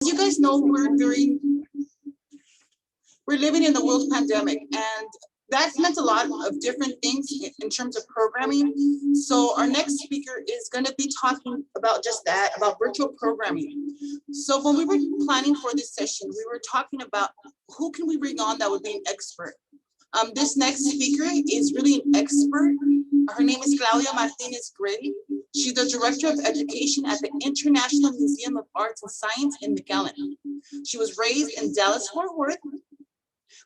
As you guys know, we're living in the world pandemic, and that's meant a lot of different things in terms of programming. So our next speaker is going to be talking about just that, about virtual programming. So when we were planning for this session, we were talking about who can we bring on that would be an expert. This next speaker is really an expert. Her name is Claudia Martinez. She's the Director of Education at the International Museum of Arts and Science in McAllen. She was raised in Dallas-Fort Worth,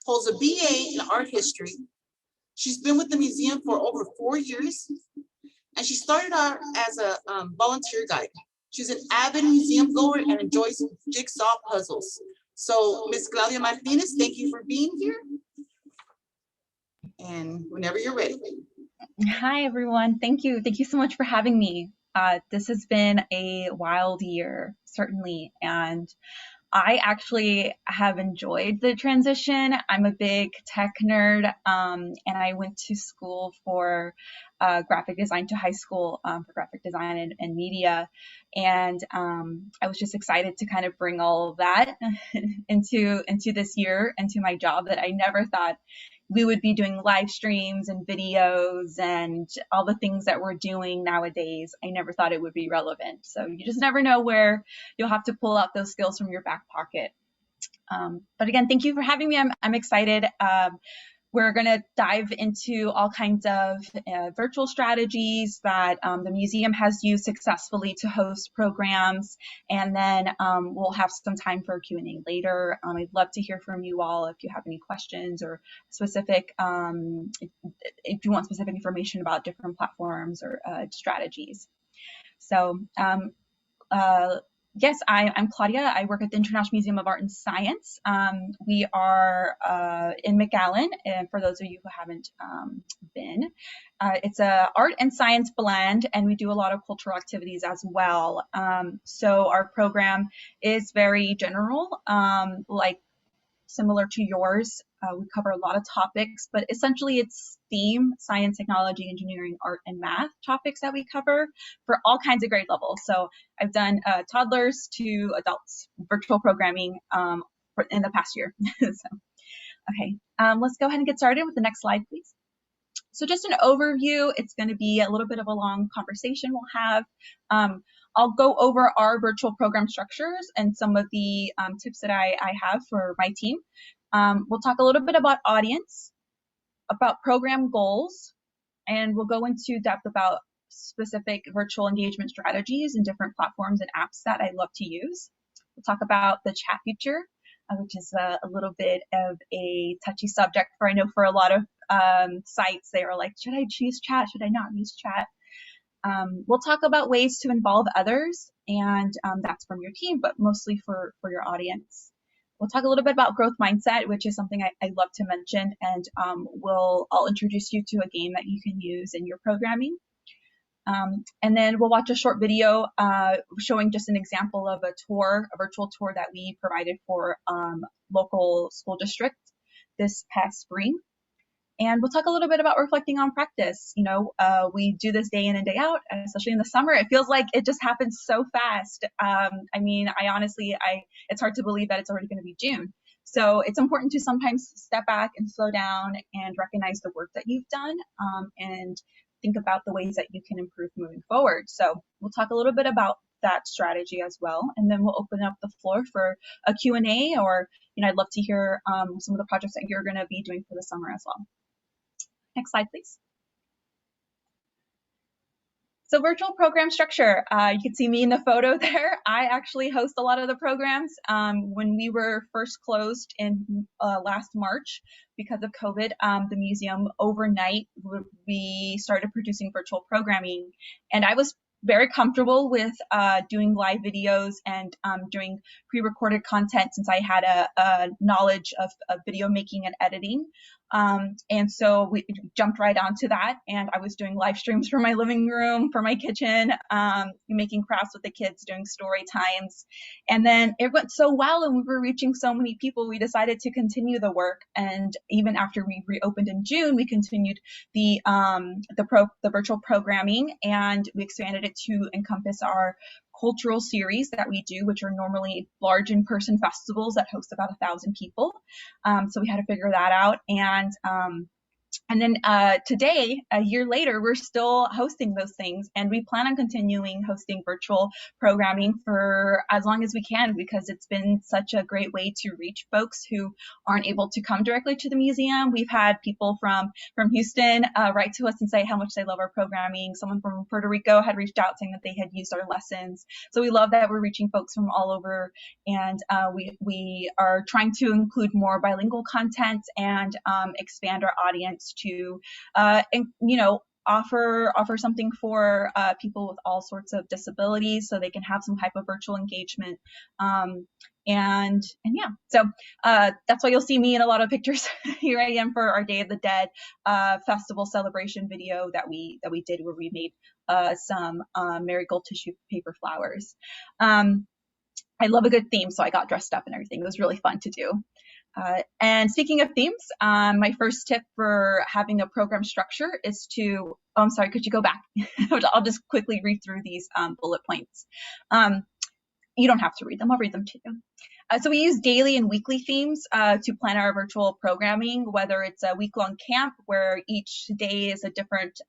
holds a BA in art history. She's been with the museum for over 4 years, and she started out as a volunteer guide. She's an avid museum goer and enjoys jigsaw puzzles. So, Miss Claudia Martinez, thank you for being here. And whenever you're ready. Hi, everyone. Thank you. Thank you so much for having me. This has been a wild year, certainly, and I actually have enjoyed the transition. I'm a big tech nerd, and I went to school for graphic design, to high school for graphic design and media. And I was just excited to kind of bring all of that into this year, into my job that I never thought we would be doing live streams and videos and all the things that we're doing nowadays. I never thought it would be relevant. So you just never know where you'll have to pull out those skills from your back pocket. But again, thank you for having me. I'm excited. We're going to dive into all kinds of virtual strategies that the museum has used successfully to host programs, and then we'll have some time for Q&A later. I'd love to hear from you all if you have any questions or specific, if you want specific information about different platforms or strategies. So yes, I'm Claudia. I work at the International Museum of Art and Science. We are in McAllen, and for those of you who haven't been, it's a art and science blend, and we do a lot of cultural activities as well. So our program is very general, like similar to yours. We cover a lot of topics, but essentially it's STEAM, science, technology, engineering, art, and math topics that we cover for all kinds of grade levels. So I've done toddlers to adults, virtual programming in the past year. Okay, let's go ahead and get started with the next slide, please. So just an overview, it's going to be a little bit of a long conversation we'll have. I'll go over our virtual program structures and some of the tips that I have for my team. We'll talk a little bit about audience, about program goals, and we'll go into depth about specific virtual engagement strategies and different platforms and apps that I love to use. We'll talk about the chat feature, which is a little bit of a touchy subject I know for a lot of sites. They are like, should I choose chat? Should I not use chat? We'll talk about ways to involve others, and that's from your team, but mostly for your audience. We'll talk a little bit about growth mindset, which is something I love to mention, and I'll introduce you to a game that you can use in your programming. And then we'll watch a short video showing just an example of a virtual tour that we provided for local school district this past spring. And we'll talk a little bit about reflecting on practice. You know, we do this day in and day out, especially in the summer. It feels like it just happens so fast. I mean, it's hard to believe that it's already going to be June. So it's important to sometimes step back and slow down and recognize the work that you've done and think about the ways that you can improve moving forward. So we'll talk a little bit about that strategy as well, and then we'll open up the floor for a Q&A, or I'd love to hear some of the projects that you're going to be doing for the summer as well. Next slide, please. So virtual program structure, you can see me in the photo there. I actually host a lot of the programs. When we were first closed in last March because of COVID, the museum overnight, we started producing virtual programming, and I was very comfortable with doing live videos and doing pre-recorded content since I had a knowledge of video making and editing. And so we jumped right onto that, and I was doing live streams from my living room, from my kitchen, making crafts with the kids, doing story times. And then it went so well, and we were reaching so many people, we decided to continue the work. And even after we reopened in June, we continued the virtual programming, and we expanded it to encompass our cultural series that we do, which are normally large in-person festivals that host about 1,000 people. So we had to figure that out. And then today, a year later, we're still hosting those things, and we plan on continuing hosting virtual programming for as long as we can, because it's been such a great way to reach folks who aren't able to come directly to the museum. We've had people from Houston write to us and say how much they love our programming. Someone from Puerto Rico had reached out saying that they had used our lessons. So we love that we're reaching folks from all over, and we are trying to include more bilingual content and expand our audience to, offer something for people with all sorts of disabilities, so they can have some type of virtual engagement. And yeah, so that's why you'll see me in a lot of pictures. Here I am for our Day of the Dead festival celebration video that we did, where we made some marigold tissue paper flowers. I love a good theme, so I got dressed up and everything. It was really fun to do. And speaking of themes, my first tip for having a program structure is to, oh, I'm sorry, could you go back? I'll just quickly read through these bullet points. You don't have to read them, I'll read them to you. So we use daily and weekly themes to plan our virtual programming, whether it's a week-long camp where each day is a different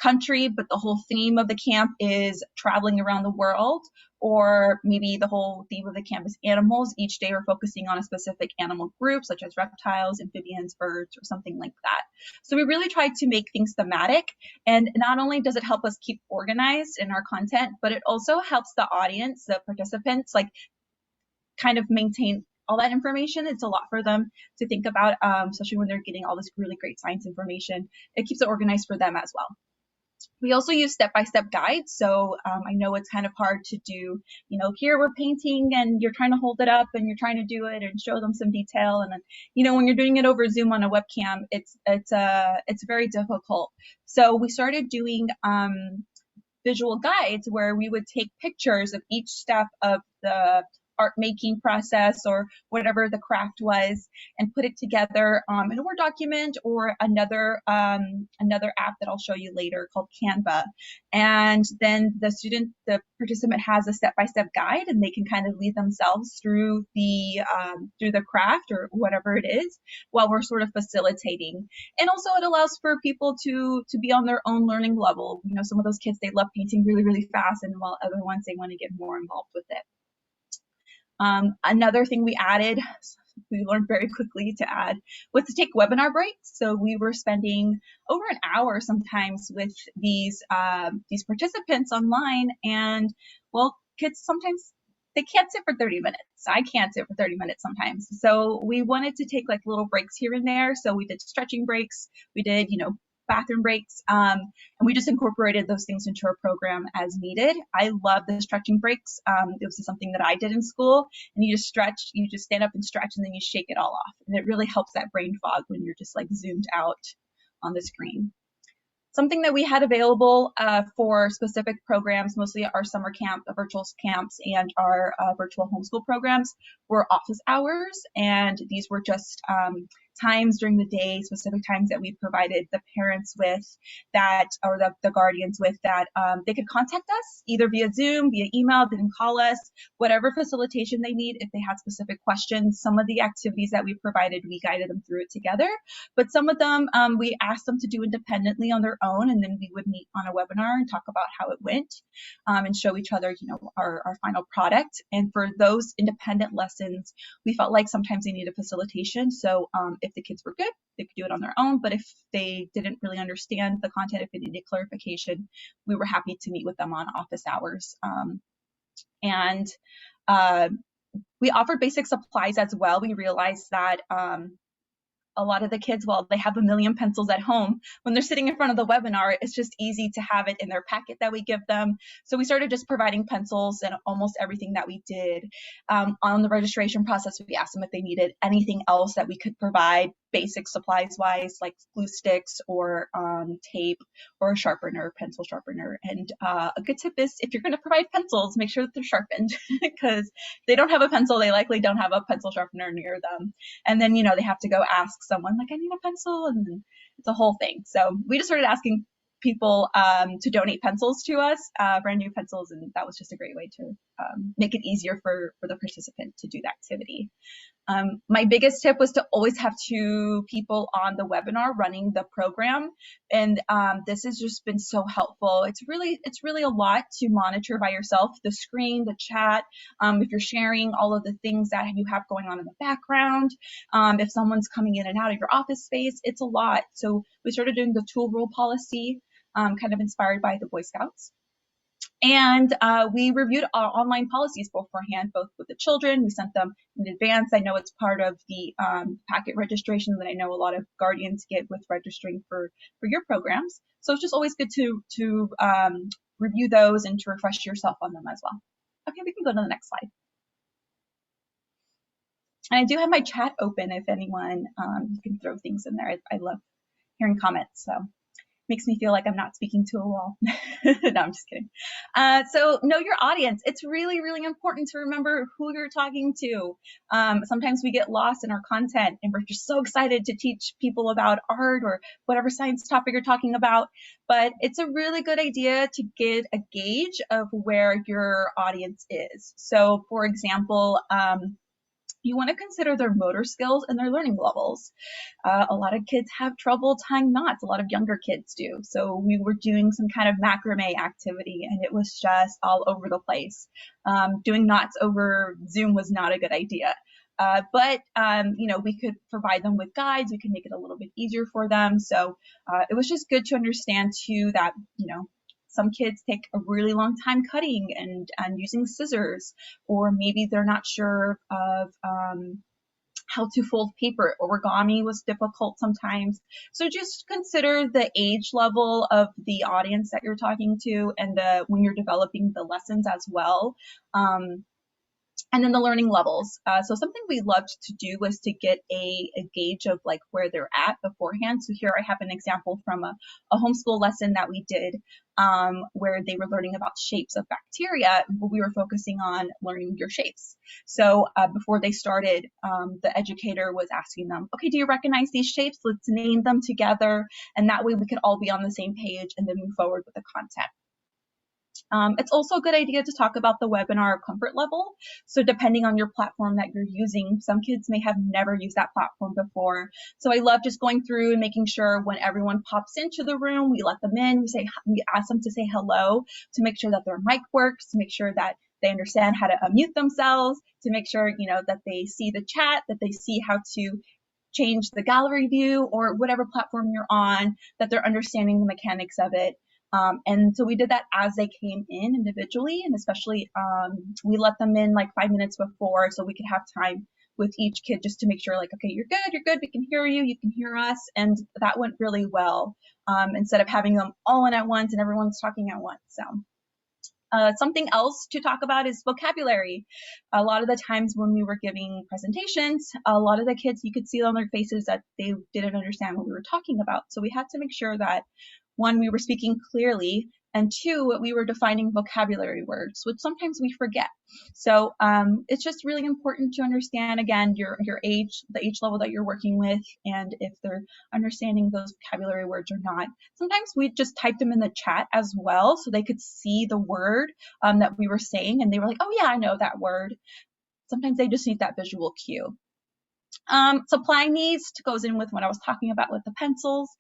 country, but the whole theme of the camp is traveling around the world, or maybe the whole theme of the camp is animals. Each day we're focusing on a specific animal group, such as reptiles, amphibians, birds, or something like that. So we really try to make things thematic, and not only does it help us keep organized in our content, but it also helps the audience, the participants, like kind of maintain all that information. It's a lot for them to think about, especially when they're getting all this really great science information. It keeps it organized for them as well. We also use step-by-step guides. So I know it's kind of hard to do, here we're painting and you're trying to hold it up and you're trying to do it and show them some detail. And then, when you're doing it over Zoom on a webcam, it's very difficult. So we started doing visual guides where we would take pictures of each step of the art making process or whatever the craft was, and put it together in a Word document or another app that I'll show you later called Canva. And then the participant has a step-by-step guide, and they can kind of lead themselves through the craft or whatever it is while we're sort of facilitating. And also it allows for people to be on their own learning level. Some of those kids, they love painting really, really fast, and while other ones, they want to get more involved with it. Another thing we learned very quickly to add was to take webinar breaks. So we were spending over an hour sometimes with these participants online, and well, kids sometimes they can't sit for 30 minutes. I can't sit for 30 minutes sometimes. So we wanted to take like little breaks here and there. So we did stretching breaks. We did, bathroom breaks, and we just incorporated those things into our program as needed. I love the stretching breaks. It was something that I did in school, and you just stretch, you just stand up and stretch, and then you shake it all off. And it really helps that brain fog when you're just like zoomed out on the screen. Something that we had available for specific programs, mostly our summer camp, virtual camps, and our virtual homeschool programs, were office hours. And these were just times during the day, specific times that we provided the parents with that, or the guardians with that, they could contact us either via Zoom, via email, they can call us, whatever facilitation they need if they had specific questions. Some of the activities that we provided, we guided them through it together, but some of them we asked them to do independently on their own, and then we would meet on a webinar and talk about how it went, and show each other, our final product. And for those independent lessons, we felt like sometimes they needed facilitation. So if the kids were good, they could do it on their own. But if they didn't really understand the content, if they needed clarification, we were happy to meet with them on office hours. We offered basic supplies as well. We realized that a lot of the kids, while they have a million pencils at home, when they're sitting in front of the webinar, it's just easy to have it in their packet that we give them. So we started just providing pencils and almost everything that we did. On the registration process, we asked them if they needed anything else that we could provide, basic supplies wise, like glue sticks or tape or a sharpener, pencil sharpener. And a good tip is, if you're going to provide pencils, make sure that they're sharpened, because they don't have a pencil, they likely don't have a pencil sharpener near them. And then, they have to go ask someone, like, I need a pencil, and then it's a whole thing. So we just started asking people to donate pencils to us, brand new pencils, and that was just a great way to make it easier for the participant to do the activity. My biggest tip was to always have 2 people on the webinar running the program, and this has just been so helpful. It's really a lot to monitor by yourself, the screen, the chat, if you're sharing all of the things that you have going on in the background, if someone's coming in and out of your office space, it's a lot. So we started doing the tool rule policy, kind of inspired by the Boy Scouts. And we reviewed our online policies beforehand, both with the children. We sent them in advance. I know it's part of the packet registration that I know a lot of guardians get with registering for your programs. So it's just always good to review those and to refresh yourself on them as well. Okay, we can go to the next slide. And I do have my chat open if anyone, you can throw things in there. I love hearing comments, so. Makes me feel like I'm not speaking to a wall. No, I'm just kidding. So know your audience. It's really, really important to remember who you're talking to. Sometimes we get lost in our content and we're just so excited to teach people about art or whatever science topic you're talking about. But it's a really good idea to get a gauge of where your audience is. So for example, you want to consider their motor skills and their learning levels. A lot of kids have trouble tying knots. A lot of younger kids do. So we were doing some kind of macrame activity and it was just all over the place. Doing knots over Zoom was not a good idea. But you know, we could provide them with guides. We could make it a little bit easier for them. So it was just good to understand too that, you know, some kids take a really long time cutting and using scissors, or maybe they're not sure of how to fold paper. Origami was difficult sometimes. So just consider the age level of the audience that you're talking to and when you're developing the lessons as well. And then the learning levels. So something we loved to do was to get a gauge of like where they're at beforehand. So here I have an example from a homeschool lesson that we did where they were learning about shapes of bacteria. We were focusing on learning your shapes. So before they started, the educator was asking them, okay, do you recognize these shapes? Let's name them together. And that way we could all be on the same page and then move forward with the content. It's also a good idea to talk about the webinar comfort level. So depending on your platform that you're using, some kids may have never used that platform before. So I love just going through and making sure when everyone pops into the room, we let them in, we ask them to say hello, to make sure that their mic works, to make sure that they understand how to unmute themselves, to make sure, you know, that they see the chat, that they see how to change the gallery view or whatever platform you're on, that they're understanding the mechanics of it. And so we did that as they came in individually, and especially we let them in like 5 minutes before so we could have time with each kid just to make sure like, okay, you're good, we can hear you can hear us. And that went really well instead of having them all in at once and everyone's talking at once. So. Something else to talk about is vocabulary. A lot of the times when we were giving presentations, a lot of the kids, you could see on their faces that they didn't understand what we were talking about. So we had to make sure that, one, we were speaking clearly, and two, we were defining vocabulary words, which sometimes we forget. So it's just really important to understand, again, your age, the age level that you're working with, and if they're understanding those vocabulary words or not. Sometimes we just typed them in the chat as well so they could see the word that we were saying, and they were like, oh yeah, I know that word. Sometimes they just need that visual cue. Supply needs goes in with what I was talking about with the pencils.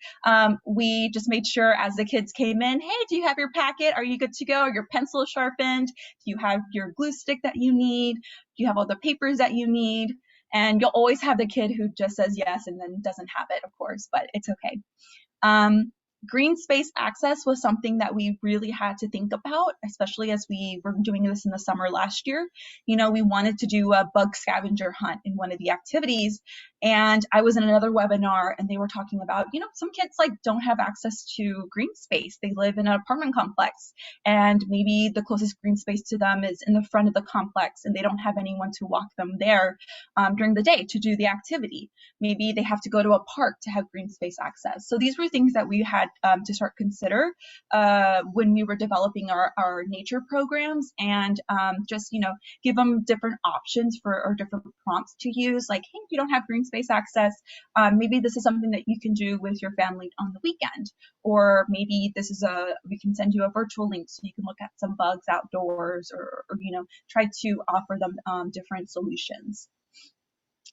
We just made sure as the kids came in, hey, do you have your packet? Are you good to go? Are your pencils sharpened? Do you have your glue stick that you need? Do you have all the papers that you need? And you'll always have the kid who just says yes and then doesn't have it, of course, but it's okay. Green space access was something that we really had to think about, especially as we were doing this in the summer last year. You know, we wanted to do a bug scavenger hunt in one of the activities. And I was in another webinar and they were talking about, you know, some kids like don't have access to green space. They live in an apartment complex and maybe the closest green space to them is in the front of the complex and they don't have anyone to walk them there during the day to do the activity. Maybe they have to go to a park to have green space access. So these were things that we had to start consider when we were developing our nature programs, and just, you know, give them different options for or different prompts to use, like, hey, if you don't have green space access, maybe this is something that you can do with your family on the weekend, or maybe this is we can send you a virtual link so you can look at some bugs outdoors, or try to offer them different solutions.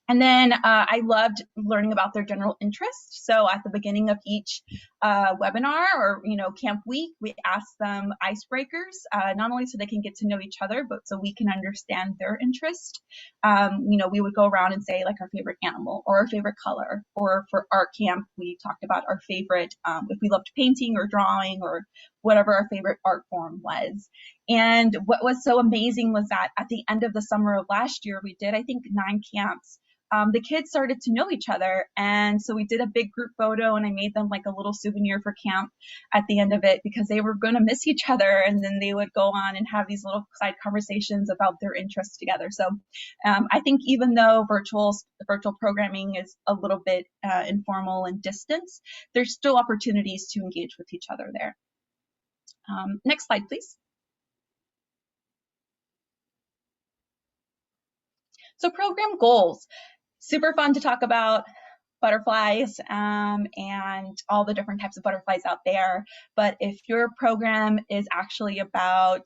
And then I loved learning about their general interest. So at the beginning of each webinar or camp week, we asked them icebreakers, not only so they can get to know each other, but so we can understand their interest. We would go around and say like our favorite animal or our favorite color, or for art camp, we talked about our favorite, if we loved painting or drawing or whatever our favorite art form was. And what was so amazing was that at the end of the summer of last year, we did, I think, 9 camps. The kids started to know each other. And so we did a big group photo, and I made them like a little souvenir for camp at the end of it, because they were going to miss each other. And then they would go on and have these little side conversations about their interests together. So I think even though virtual programming is a little bit informal and distance, there's still opportunities to engage with each other there. Next slide, please. So program goals. Super fun to talk about butterflies and all the different types of butterflies out there. But if your program is actually about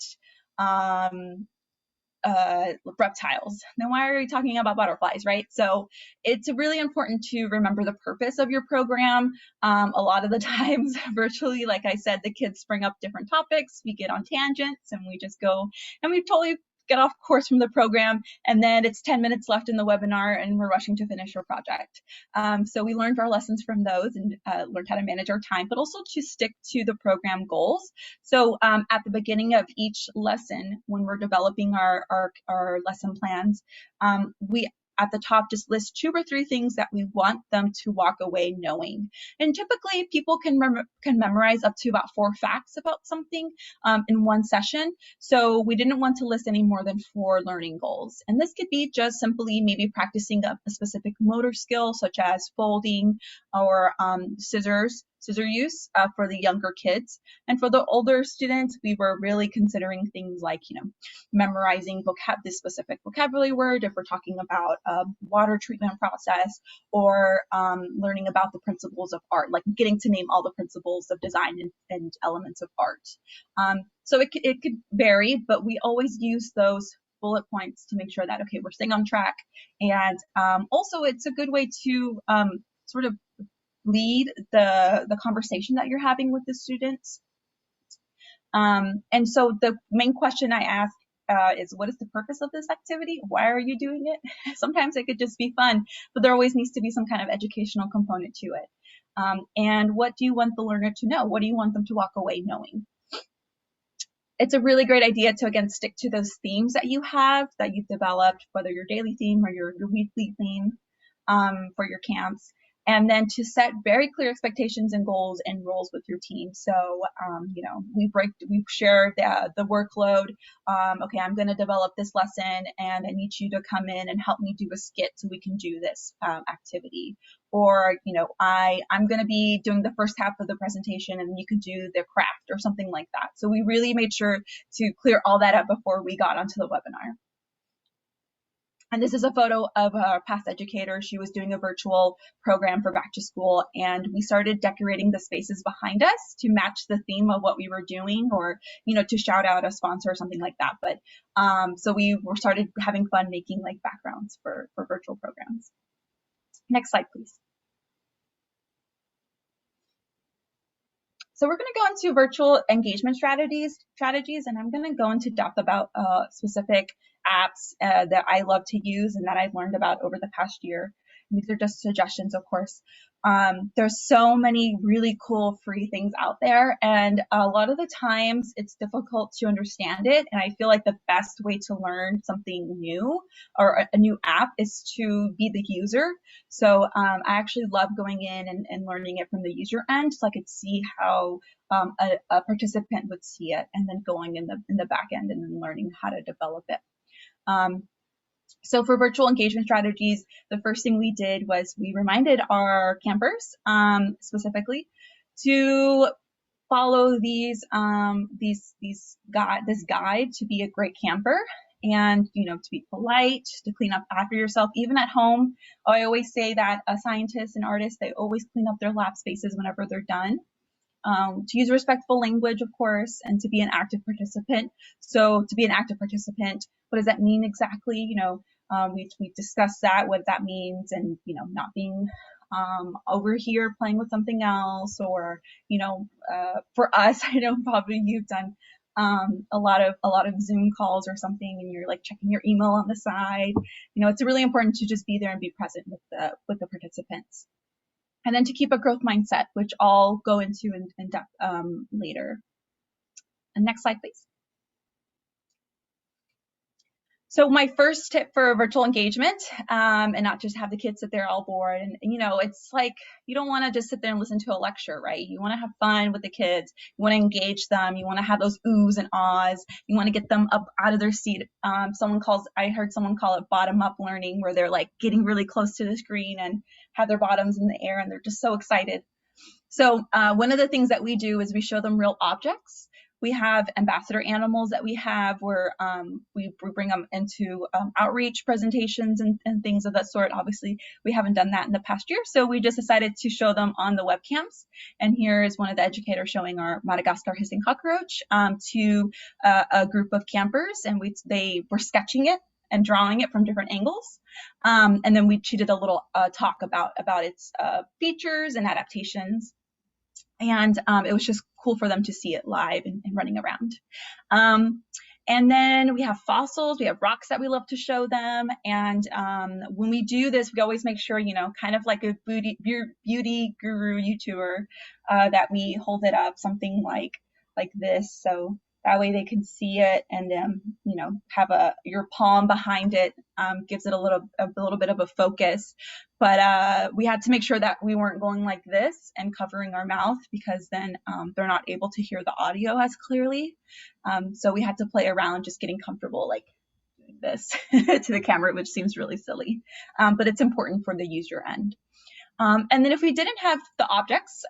reptiles, then why are we talking about butterflies, right? So it's really important to remember the purpose of your program. A lot of the times virtually, like I said, the kids spring up different topics, we get on tangents, and we just go and we totally get off course from the program, and then it's 10 minutes left in the webinar and we're rushing to finish our project. So we learned our lessons from those and learned how to manage our time, but also to stick to the program goals. So at the beginning of each lesson, when we're developing our lesson plans, we at the top just list 2 or 3 things that we want them to walk away knowing. And typically people can memorize up to about 4 facts about something in one session. So we didn't want to list any more than 4 learning goals. And this could be just simply maybe practicing a specific motor skill, such as folding or scissor use for the younger kids. And for the older students, we were really considering things like, memorizing the specific vocabulary word, if we're talking about water treatment process, or learning about the principles of art, like getting to name all the principles of design and elements of art. So it could vary, but we always use those bullet points to make sure that, okay, we're staying on track. And also it's a good way to sort of lead the conversation that you're having with the students. And so the main question I ask is, what is the purpose of this activity? Why are you doing it? Sometimes it could just be fun, but there always needs to be some kind of educational component to it. And what do you want the learner to know? What do you want them to walk away knowing? It's a really great idea to, again, stick to those themes that you have, that you've developed, whether your daily theme or your weekly theme for your camps. And then to set very clear expectations and goals and roles with your team. So, we share the workload. Okay, I'm going to develop this lesson, and I need you to come in and help me do a skit so we can do this activity. Or, I'm going to be doing the first half of the presentation, and you can do the craft or something like that. So we really made sure to clear all that up before we got onto the webinar. And this is a photo of a past educator. She was doing a virtual program for back to school, and we started decorating the spaces behind us to match the theme of what we were doing, or, to shout out a sponsor or something like that. But so we started having fun making like backgrounds for virtual programs. Next slide, please. So we're going to go into virtual engagement strategies, and I'm going to go into depth about specific apps that I love to use and that I've learned about over the past year. And these are just suggestions, of course. There's so many really cool free things out there, and a lot of the times it's difficult to understand it. And I feel like the best way to learn something new or a new app is to be the user. So I actually love going in and learning it from the user end, so I could see how a participant would see it, and then going in the back end and then learning how to develop it. So for virtual engagement strategies, the first thing we did was we reminded our campers specifically to follow this guide to be a great camper. and, you know, to be polite, to clean up after yourself, even at home. I always say that scientists and artists, they always clean up their lab spaces whenever they're done. To use respectful language, of course, and to be an active participant. So to be an active participant, what does that mean exactly? You know, we've discussed that, what that means, and, you know, not being over here playing with something else, or, you know, for us, I know probably you've done a lot of Zoom calls or something, and you're like checking your email on the side. You know, it's really important to just be there and be present with the participants. And then to keep a growth mindset, which I'll go into in depth later. And next slide, please. So my first tip for virtual engagement, and not just have the kids sit there all bored, and you know, it's like, you don't want to just sit there and listen to a lecture, right? You want to have fun with the kids. You want to engage them. You want to have those oohs and ahs. You want to get them up out of their seat. I heard someone call it bottom up learning, where they're like getting really close to the screen and have their bottoms in the air, and they're just so excited. So one of the things that we do is we show them real objects. We have ambassador animals that we have where we bring them into outreach presentations and things of that sort. Obviously, we haven't done that in the past year, so we just decided to show them on the webcams. And here is one of the educators showing our Madagascar hissing cockroach to a group of campers, and they were sketching it and drawing it from different angles. And then she did a little talk about its features and adaptations. And it was just cool for them to see it live and running around. And then we have fossils, we have rocks that we love to show them. And when we do this, we always make sure, you know, kind of like a beauty guru YouTuber, that we hold it up, something like this. So that way they can see it, and you know, have your palm behind it, gives it a little bit of a focus. But we had to make sure that we weren't going like this and covering our mouth, because then they're not able to hear the audio as clearly. So we had to play around just getting comfortable like doing this to the camera, which seems really silly, but it's important for the user end. And then if we didn't have the objects,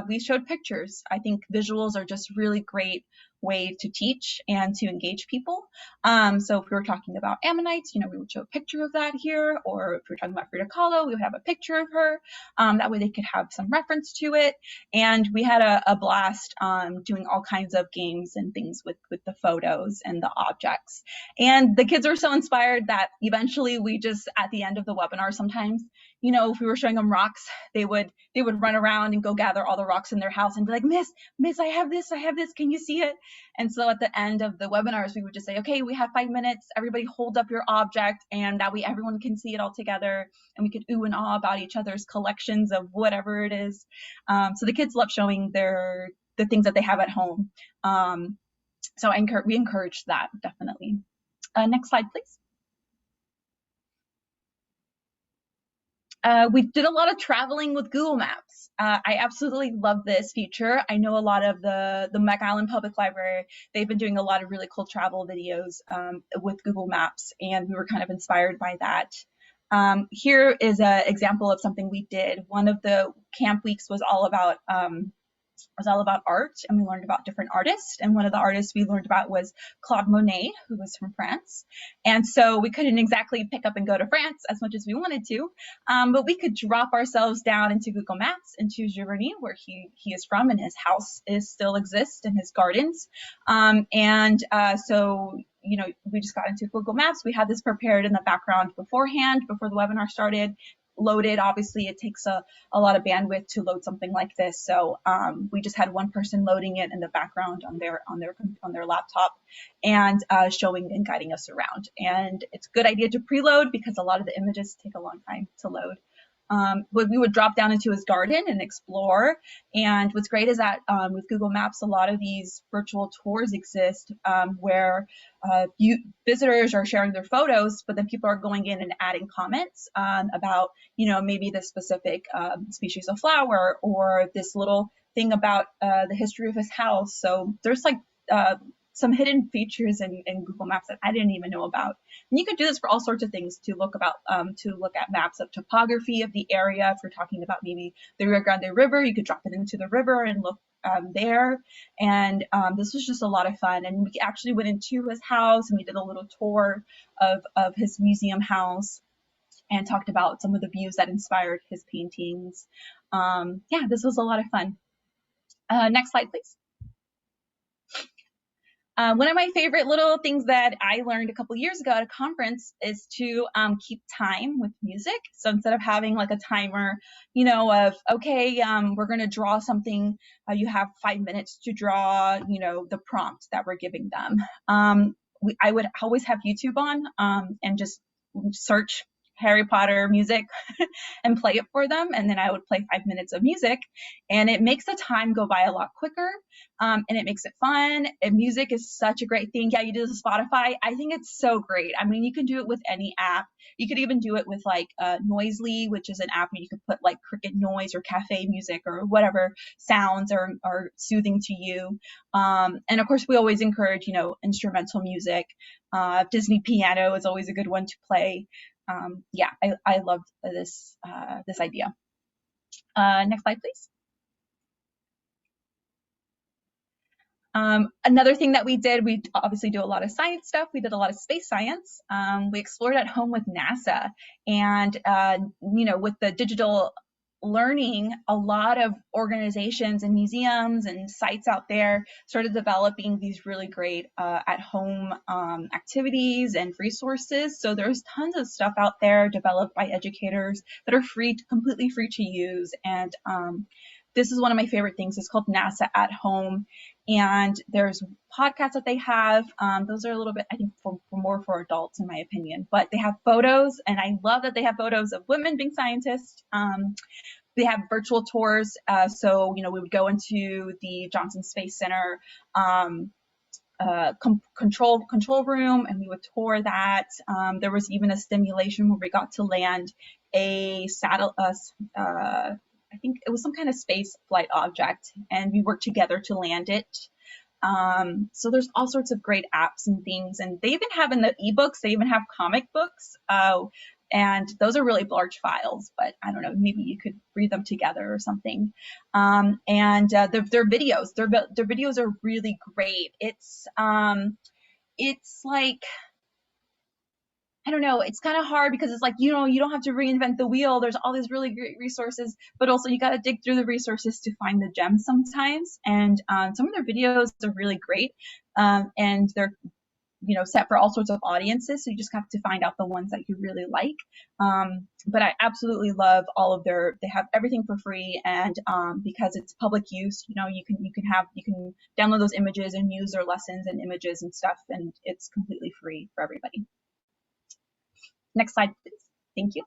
we showed pictures. I think visuals are just really great way to teach and to engage people. So if we were talking about ammonites, you know, we would show a picture of that here, or if we were talking about Frida Kahlo, we would have a picture of her. That way they could have some reference to it. And we had a blast doing all kinds of games and things with the photos and the objects. And the kids were so inspired that eventually we just, at the end of the webinar, sometimes, you know, if we were showing them rocks, they would run around and go gather all the rocks in their house and be like, Miss, I have this, can you see it? And so at the end of the webinars, we would just say, okay, we have 5 minutes, everybody hold up your object, and that way everyone can see it all together, and we could ooh and ah about each other's collections of whatever it is. So the kids love showing the things that they have at home. So we encourage that, definitely. Next slide, please. We did a lot of traveling with Google Maps. I absolutely love this feature. I know a lot of the McAllen Public Library, they've been doing a lot of really cool travel videos with Google Maps, and we were kind of inspired by that. Here is an example of something we did. One of the camp weeks was all about art, and we learned about different artists. And one of the artists we learned about was Claude Monet, who was from France. And so we couldn't exactly pick up and go to France as much as we wanted to, but we could drop ourselves down into Google Maps into Giverny, where he is from, and his house still exists, and his gardens. So, you know, we just got into Google Maps. We had this prepared in the background beforehand, before the webinar started. Loaded, obviously it takes a lot of bandwidth to load something like this, so we just had one person loading it in the background on their laptop and showing and guiding us around. And it's a good idea to preload, because a lot of the images take a long time to load. But we would drop down into his garden and explore. And what's great is that with Google Maps, a lot of these virtual tours exist where visitors are sharing their photos, but then people are going in and adding comments about, you know, maybe the specific species of flower, or this little thing about the history of his house. So there's like some hidden features in Google Maps that I didn't even know about. And you could do this for all sorts of things, to look at maps of topography of the area. If you're talking about maybe the Rio Grande River, you could drop it into the river and look there. And this was just a lot of fun. And we actually went into his house and we did a little tour of his museum house and talked about some of the views that inspired his paintings. Yeah, this was a lot of fun. Next slide, please. One of my favorite little things that I learned a couple years ago at a conference is to keep time with music. So instead of having like a timer, you know, of, okay, we're going to draw something, you have 5 minutes to draw, you know, the prompt that we're giving them. I would always have YouTube on and just search Harry Potter music and play it for them. And then I would play 5 minutes of music, and it makes the time go by a lot quicker. And it makes it fun. And music is such a great thing. Yeah, you do the Spotify. I think it's so great. I mean, you can do it with any app. You could even do it with like Noisely, which is an app where you could put like cricket noise or cafe music or whatever sounds are soothing to you. And of course, we always encourage, you know, instrumental music. Disney piano is always a good one to play. Yeah, I love this idea. Next slide, please. Another thing that we did, we obviously do a lot of science stuff. We did a lot of space science. We explored at home with NASA, and you know, with the digital learning, a lot of organizations and museums and sites out there started developing these really great at-home activities and resources. So there's tons of stuff out there developed by educators that are free, completely free to use. And this is one of my favorite things. It's called NASA at Home. And there's podcasts that they have. Those are a little bit, I think, for more for adults, in my opinion. But they have photos, and I love that they have photos of women being scientists. They have virtual tours. So, you know, we would go into the Johnson Space Center control room, and we would tour that. There was even a simulation where we got to land a satellite, I think it was some kind of space flight object, and we worked together to land it. So there's all sorts of great apps and things, and they even have in the ebooks, they even have comic books, and those are really large files, but I don't know, maybe you could read them together or something. And their videos are really great. It's like, I don't know, it's kind of hard because it's like, you know, you don't have to reinvent the wheel. There's all these really great resources, but also you got to dig through the resources to find the gems sometimes. And some of their videos are really great, and they're, you know, set for all sorts of audiences. So you just have to find out the ones that you really like. But I absolutely love all of they have everything for free. And because it's public use, you know, you can download those images and use their lessons and images and stuff. And it's completely free for everybody. Next slide, please. Thank you.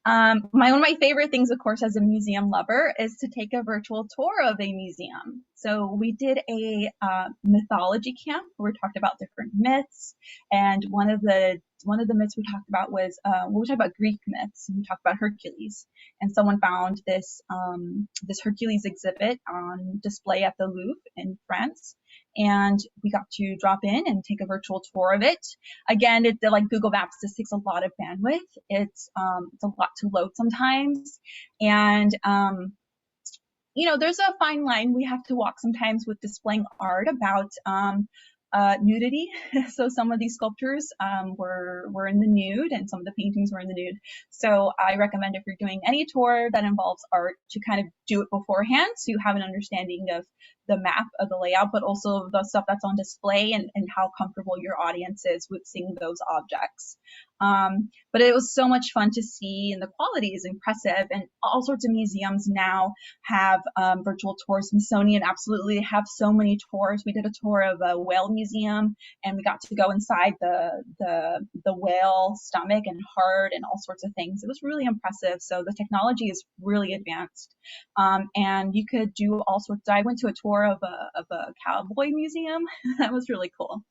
One of my favorite things, of course, as a museum lover, is to take a virtual tour of a museum. So we did a mythology camp where we talked about different myths, and one of the myths we talked about was we talked about Greek myths, and we talked about Hercules. And someone found this Hercules exhibit on display at the Louvre in France, and we got to drop in and take a virtual tour of it. Again, like Google Maps, this takes a lot of bandwidth. It's a lot to load sometimes, and you know, there's a fine line we have to walk sometimes with displaying art about nudity. So some of these sculptures were in the nude, and some of the paintings were in the nude. So I recommend, if you're doing any tour that involves art, to kind of do it beforehand so you have an understanding of the map of the layout, but also the stuff that's on display, and how comfortable your audience is with seeing those objects. But it was so much fun to see, and the quality is impressive, and all sorts of museums now have virtual tours. Smithsonian absolutely have so many tours. We did a tour of a whale museum, and we got to go inside the whale stomach and heart and all sorts of things. It was really impressive. So the technology is really advanced, and you could do all sorts. I went to a tour of a cowboy museum. That was really cool.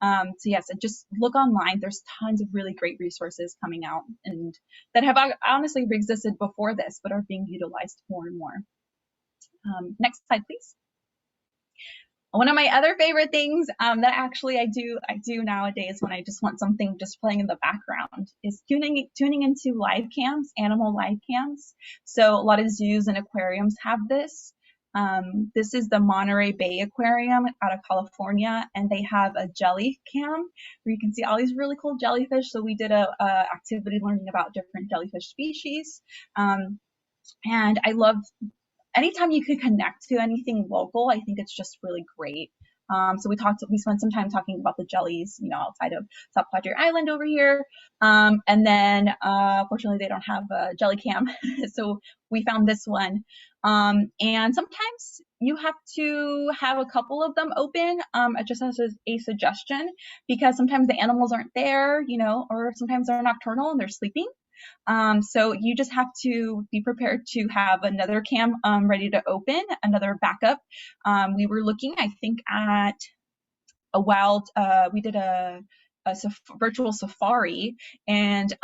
So yes, and just look online. There's tons of really great resources coming out, and that have honestly existed before this, but are being utilized more and more. Next slide, please. One of my other favorite things that actually I do nowadays when I just want something just playing in the background is tuning into live cams, animal live cams. So a lot of zoos and aquariums have this. This is the Monterey Bay Aquarium out of California, and they have a jelly cam where you can see all these really cool jellyfish. So we did a activity learning about different jellyfish species. And I love anytime you can connect to anything local. I think it's just really great. So we spent some time talking about the jellies, outside of South Padre Island over here. And then, fortunately, they don't have a jelly cam. So we found this one. And sometimes you have to have a couple of them open, just as a suggestion, because sometimes the animals aren't there, or sometimes they're nocturnal and they're sleeping. So you just have to be prepared to have another cam ready to open, another backup. We were looking, I think, at we did a virtual safari, and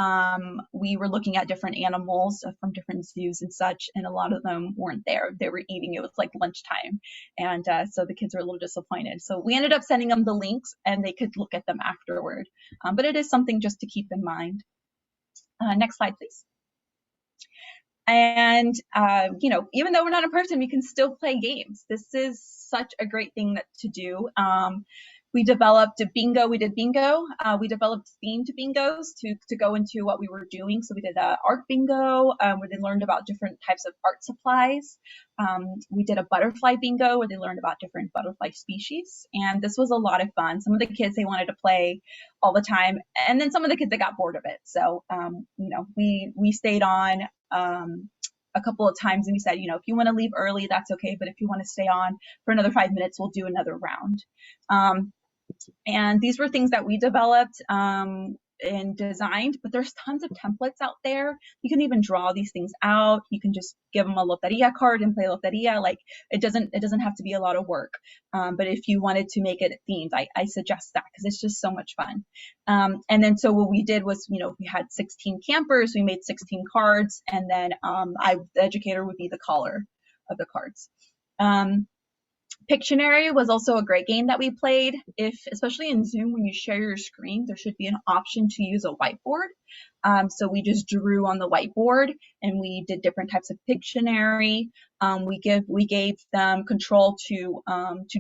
we were looking at different animals from different zoos and such, and a lot of them weren't there. They were eating. It was like lunchtime, and so the kids were a little disappointed. So we ended up sending them the links, and they could look at them afterward. But it is something just to keep in mind. Next slide, please. And, even though we're not in person, we can still play games. This is such a great thing to do. We developed a bingo. We did bingo. We developed themed bingos to go into what we were doing. So we did a art bingo where they learned about different types of art supplies. We did a butterfly bingo where they learned about different butterfly species. And this was a lot of fun. Some of the kids, they wanted to play all the time. And then some of the kids, they got bored of it. So, we stayed on a couple of times, and we said, if you want to leave early, that's okay. But if you want to stay on for another 5 minutes, we'll do another round. And these were things that we developed and designed, but there's tons of templates out there. You can even draw these things out. You can just give them a loteria card and play loteria. Like it doesn't have to be a lot of work. But if you wanted to make it themed, I suggest that because it's just so much fun. And then so what we did was, we had 16 campers. We made 16 cards, and then the educator would be the caller of the cards. Pictionary was also a great game that we played. Especially in Zoom, when you share your screen, there should be an option to use a whiteboard. So we just drew on the whiteboard, and we did different types of Pictionary. We gave them control to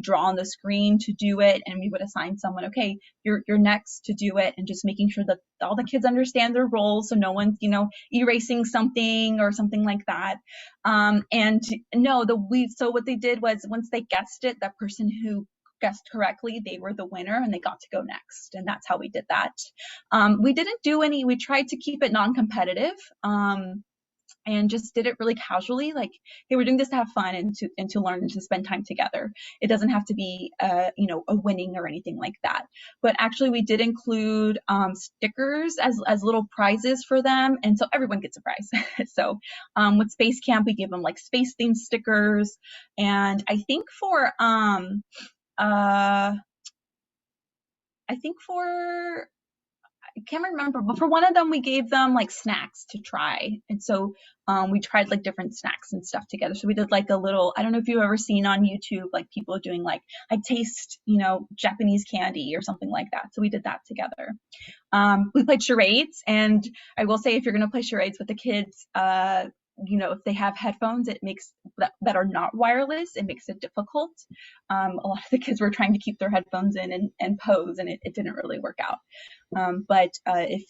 draw on the screen to do it, and we would assign someone, okay, you're next to do it, and just making sure that all the kids understand their roles, so no one's erasing something or something like that. So what they did was, once they guessed it, that person who guessed correctly, they were the winner, and they got to go next. And that's how we did that. We tried to keep it non-competitive, and just did it really casually, like, hey, we're doing this to have fun and to learn and to spend time together. It doesn't have to be a winning or anything like that. But actually we did include stickers as little prizes for them, and so everyone gets a prize. So with Space Camp, we gave them like space themed stickers, and I think for I can't remember, but for one of them, we gave them like snacks to try. And so we tried like different snacks and stuff together. So we did like a little, I don't know if you've ever seen on YouTube, like people doing like, I taste, Japanese candy or something like that. So we did that together. We played charades, and I will say, if you're going to play charades with the kids, if they have headphones, it makes that are not wireless, it makes it difficult. A lot of the kids were trying to keep their headphones in and pose, and it didn't really work out. But if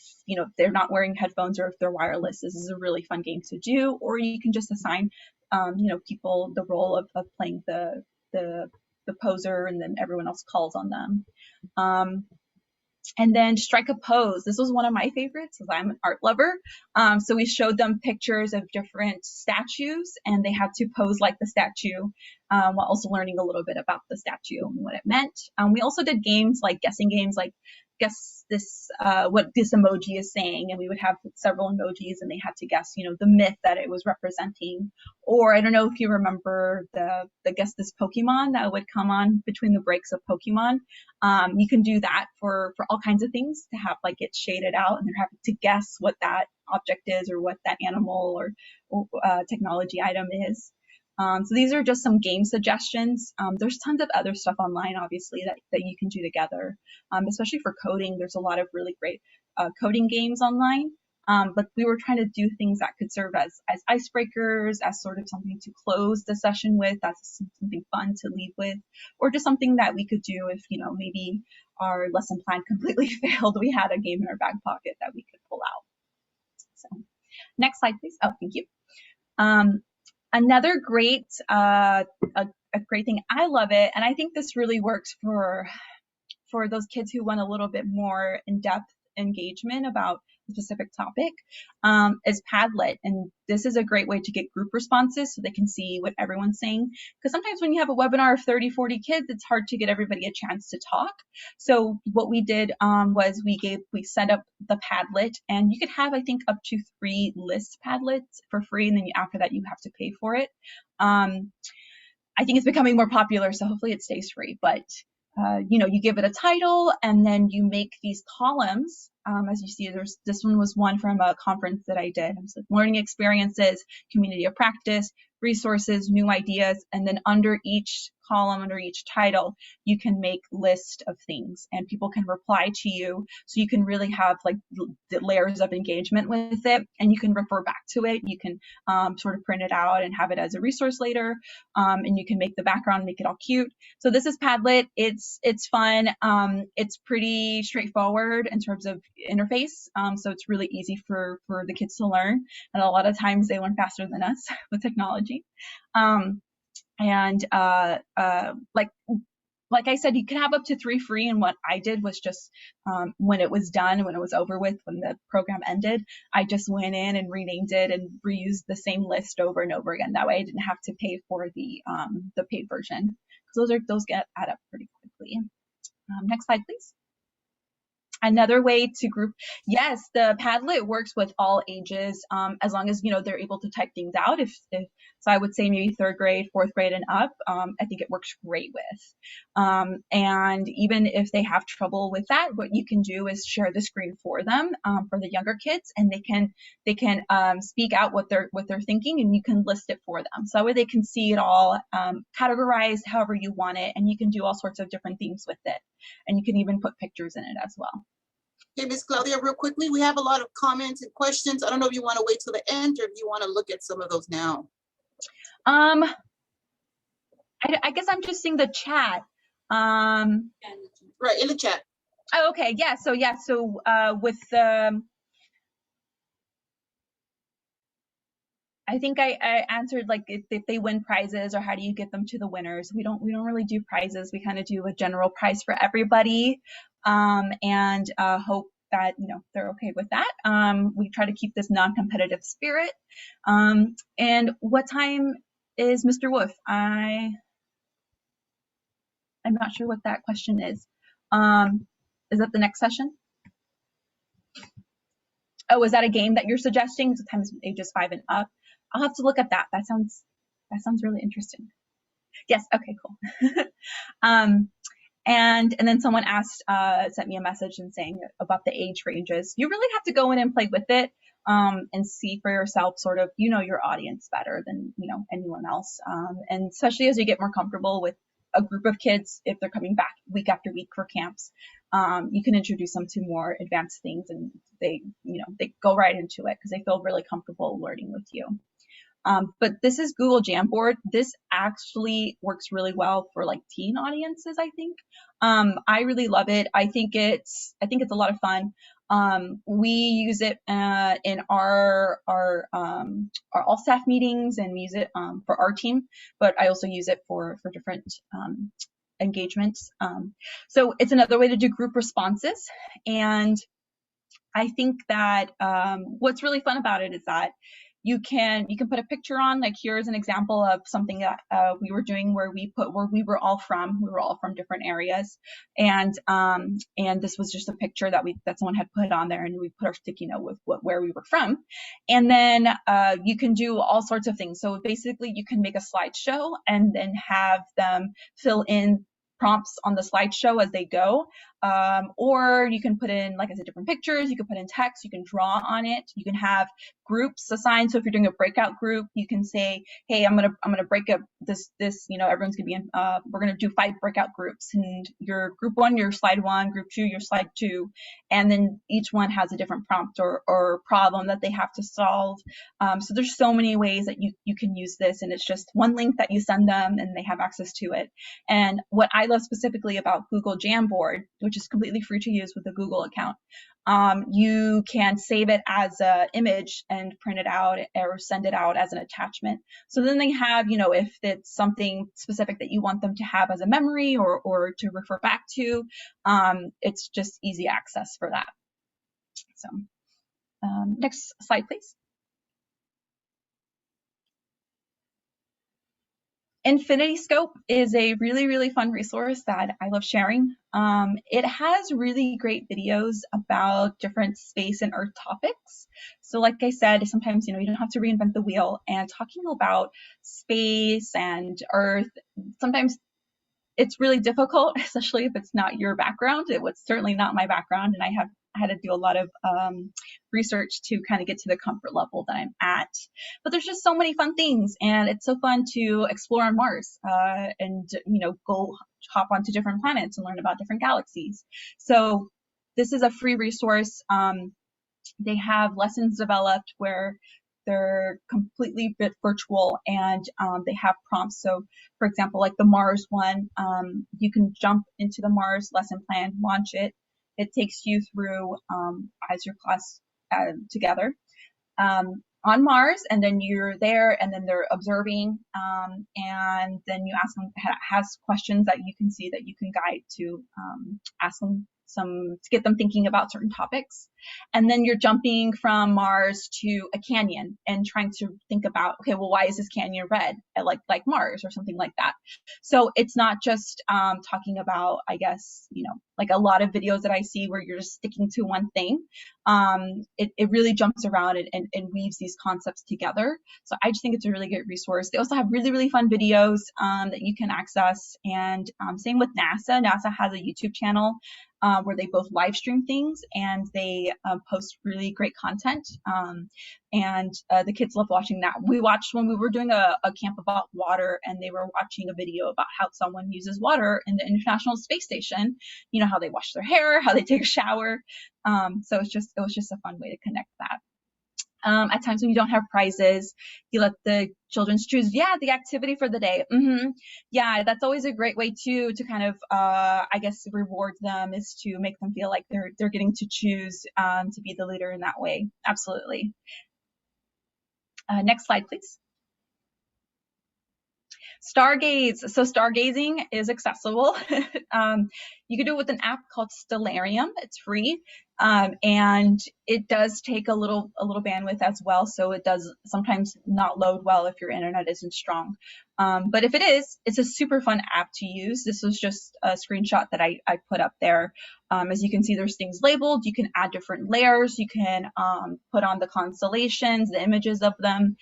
they're not wearing headphones, or if they're wireless, this is a really fun game to do. Or you can just assign people the role of playing the poser, and then everyone else calls on them. And then strike a pose. This was one of my favorites because I'm an art lover. So we showed them pictures of different statues, and they had to pose like the statue, while also learning a little bit about the statue and what it meant. We also did games like guessing games, like guess this, what this emoji is saying, and we would have several emojis, and they had to guess, the myth that it was representing. Or I don't know if you remember the guess this Pokemon that would come on between the breaks of Pokemon. You can do that for all kinds of things, to have like it shaded out, and they're having to guess what that object is, or what that animal or technology item is. So these are just some game suggestions. There's tons of other stuff online, obviously, that you can do together, especially for coding. There's a lot of really great coding games online. But we were trying to do things that could serve as icebreakers, as sort of something to close the session with, that's something fun to leave with, or just something that we could do if, maybe our lesson plan completely failed. We had a game in our back pocket that we could pull out. So next slide, please. Oh, thank you. Another great, a great thing, I love it, and I think this really works for those kids who want a little bit more in-depth engagement about a specific topic, is Padlet. And this is a great way to get group responses so they can see what everyone's saying. Because sometimes when you have a webinar of 30, 40 kids, it's hard to get everybody a chance to talk. So what we did was we set up the Padlet, and you could have, I think, up to 3 list Padlets for free, and then after that you have to pay for it. I think it's becoming more popular, so hopefully it stays free. But you give it a title, and then you make these columns. As you see, this one was one from a conference that I did. It was like learning experiences, community of practice, resources, new ideas, and then under each column, under each title, you can make list of things, and people can reply to you. So you can really have like the layers of engagement with it, and you can refer back to it. You can sort of print it out and have it as a resource later, and you can make the background, make it all cute. So this is Padlet. It's fun. It's pretty straightforward in terms of interface. So it's really easy for the kids to learn, and a lot of times they learn faster than us with technology. Like I said, you can have up to 3 free, and what I did was just when it was done, when it was over with, when the program ended, I just went in and renamed it and reused the same list over and over again. That way I didn't have to pay for the paid version, because those add up pretty quickly. Next slide, please. Another way to group, yes, the Padlet works with all ages, as long as they're able to type things out. If so, I would say maybe 3rd grade, 4th grade, and up. I think it works great with. And even if they have trouble with that, what you can do is share the screen for them, for the younger kids, and they can speak out what they're thinking, and you can list it for them. So that way they can see it all, categorized however you want it, and you can do all sorts of different things with it. And you can even put pictures in it as well. Okay, Ms. Claudia, real quickly, we have a lot of comments and questions. I don't know if you want to wait till the end or if you want to look at some of those now. I guess I'm just seeing the chat. Right, in the chat. Oh, okay, yeah. So with the, I think I answered like if they win prizes, or how do you get them to the winners. We don't really do prizes. We kind of do a general prize for everybody, and hope that they're okay with that. We try to keep this non-competitive spirit. And what time is Mr. Wolf? I'm not sure what that question is. Is that the next session? Oh, is that a game that you're suggesting? Sometimes ages 5 and up. I'll have to look at that. That sounds really interesting. Yes. Okay. Cool. And then someone sent me a message and saying about the age ranges. You really have to go in and play with it, and see for yourself, sort of, your audience better than anyone else. And especially as you get more comfortable with a group of kids, if they're coming back week after week for camps, you can introduce them to more advanced things, and they go right into it because they feel really comfortable learning with you. But this is Google Jamboard. This actually works really well for like teen audiences, I think. I really love it. I think it's a lot of fun. We use it in our all staff meetings, and we use it for our team, but I also use it for different engagements. So it's another way to do group responses. And I think that what's really fun about it is that you can put a picture on, like here's an example of something that we were doing where we were all from. We were all from different areas, and this was just a picture that someone had put on there, and we put our sticky note with where we were from. And then you can do all sorts of things. So basically you can make a slideshow and then have them fill in prompts on the slideshow as they go. or you can put in, like I said, different pictures. You can put in text. You can draw on it. You can have groups assigned. So if you're doing a breakout group, you can say, hey, I'm gonna break up this, everyone's gonna be in, we're gonna do 5 breakout groups, and your group 1, your slide 1, group 2, your slide 2, and then each one has a different prompt or problem that they have to solve. So there's so many ways that you can use this, and it's just one link that you send them and they have access to it. And what I love specifically about Google Jamboard, which is completely free to use with a Google account, you can save it as an image and print it out or send it out as an attachment. So then they have, if it's something specific that you want them to have as a memory or to refer back to, it's just easy access for that. So next slide, please. Infinity Scope is a really, really fun resource that I love sharing. It has really great videos about different space and Earth topics. So like I said, sometimes, you don't have to reinvent the wheel, and talking about space and Earth, sometimes it's really difficult, especially if it's not your background. It was certainly not my background, and I had to do a lot of research to kind of get to the comfort level that I'm at. But there's just so many fun things, and it's so fun to explore on Mars and go hop onto different planets and learn about different galaxies. So this is a free resource. They have lessons developed where they're completely virtual, and they have prompts. So for example, like the Mars one, you can jump into the Mars lesson plan, launch it. It takes you through as your class together on Mars, and then you're there, and then they're observing, and then you ask them, has questions that you can see that you can guide to ask them to get them thinking about certain topics. And then you're jumping from Mars to a canyon and trying to think about, okay, well, why is this canyon red? Like Mars or something like that. So it's not just talking about, I guess, like a lot of videos that I see where you're just sticking to one thing. It really jumps around and weaves these concepts together. So I just think it's a really good resource. They also have really, really fun videos that you can access. And same with NASA. NASA has a YouTube channel where they both live stream things, and they post really great content. And the kids love watching that. We watched when we were doing a camp about water, and they were watching a video about how someone uses water in the International Space Station, how they wash their hair, how they take a shower. So it was just a fun way to connect that. At times when you don't have prizes, you let the children choose, the activity for the day. Yeah, that's always a great way to kind of, I guess, reward them, is to make them feel like they're getting to choose to be the leader in that way. Absolutely. Next slide, please. Stargaze. So stargazing is accessible. You can do it with an app called Stellarium. It's free, and it does take a little bandwidth as well. So it does sometimes not load well if your internet isn't strong. But if it is, it's a super fun app to use. This was just a screenshot that I put up there. As you can see, there's things labeled. You can add different layers. You can put on the constellations, the images of them.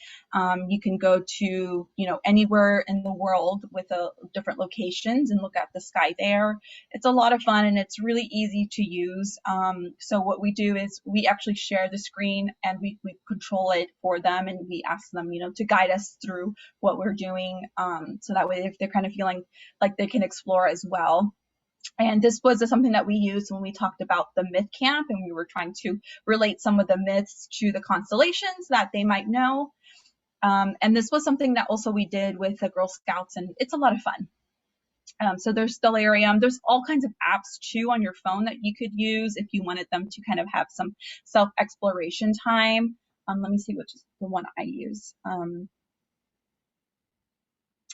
You can go to anywhere in the world with different locations and look at the sky there. It's a lot of fun, and it's really easy to use. So what we do is we actually share the screen, and we control it for them, and we ask them to guide us through what we're doing, so that way if they're kind of feeling like they can explore as well. And this was something that we used when we talked about the myth camp, and we were trying to relate some of the myths to the constellations that they might know. And this was something that also we did with the Girl Scouts, and it's a lot of fun. So there's Stellarium. There's all kinds of apps too on your phone that you could use if you wanted them to kind of have some self-exploration time. Let me see which is the one I use.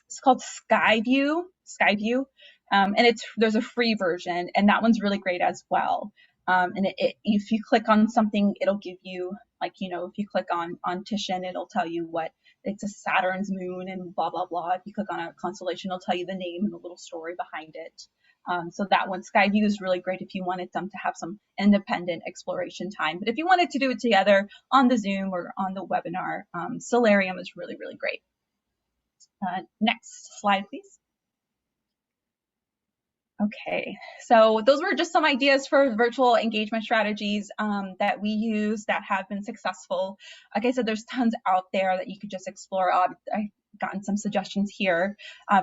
It's called Skyview. And there's a free version, and that one's really great as well. And if you click on something, it'll give you, like, if you click on Titian, it'll tell you what it's a Saturn's moon and blah, blah, blah. If you click on a constellation, it'll tell you the name and the little story behind it. So that one, Skyview, is really great if you wanted them to have some independent exploration time. But if you wanted to do it together on the Zoom or on the webinar, Stellarium is really, really great. Next slide, please. Okay, so those were just some ideas for virtual engagement strategies that we use that have been successful. Like I said, there's tons out there that you could just explore. I've gotten some suggestions here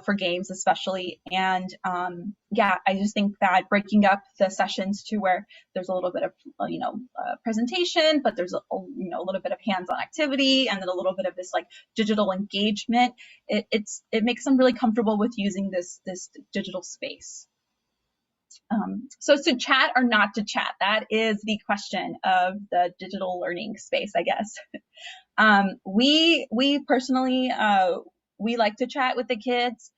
for games especially. And yeah, I just think that breaking up the sessions to where there's a little bit of, presentation, but there's a little bit of hands-on activity, and then a little bit of this like digital engagement, it makes them really comfortable with using this digital space. So to chat or not to chat, that is the question of the digital learning space, I guess. We personally, we like to chat with the kids.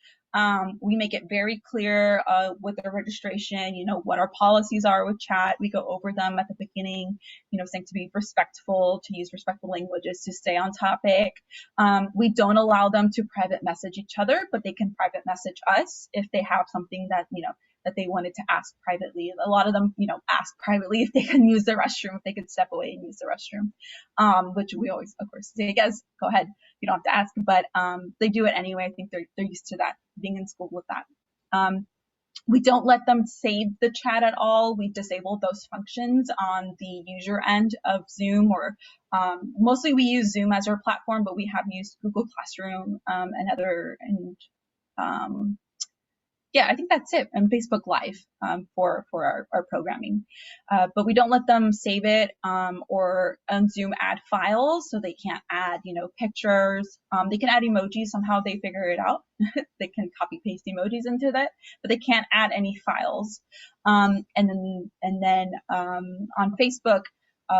We make it very clear with the registration, what our policies are with chat. We go over them at the beginning, saying to be respectful, to use respectful languages, to stay on topic. We don't allow them to private message each other, but they can private message us if they have something that, that they wanted to ask privately. A lot of them, ask privately if they can use the restroom, if they could step away and use the restroom, which we always, of course, say, guys, go ahead. You don't have to ask, but they do it anyway. I think they're used to that, being in school with that. We don't let them save the chat at all. We disable those functions on the user end of Zoom, or mostly we use Zoom as our platform, but we have used Google Classroom and other, and yeah, I think that's it. And Facebook Live for our programming. But we don't let them save it or on Zoom add files, so they can't add, pictures. They can add emojis. Somehow they figure it out. They can copy paste emojis into that, but they can't add any files. And then on Facebook,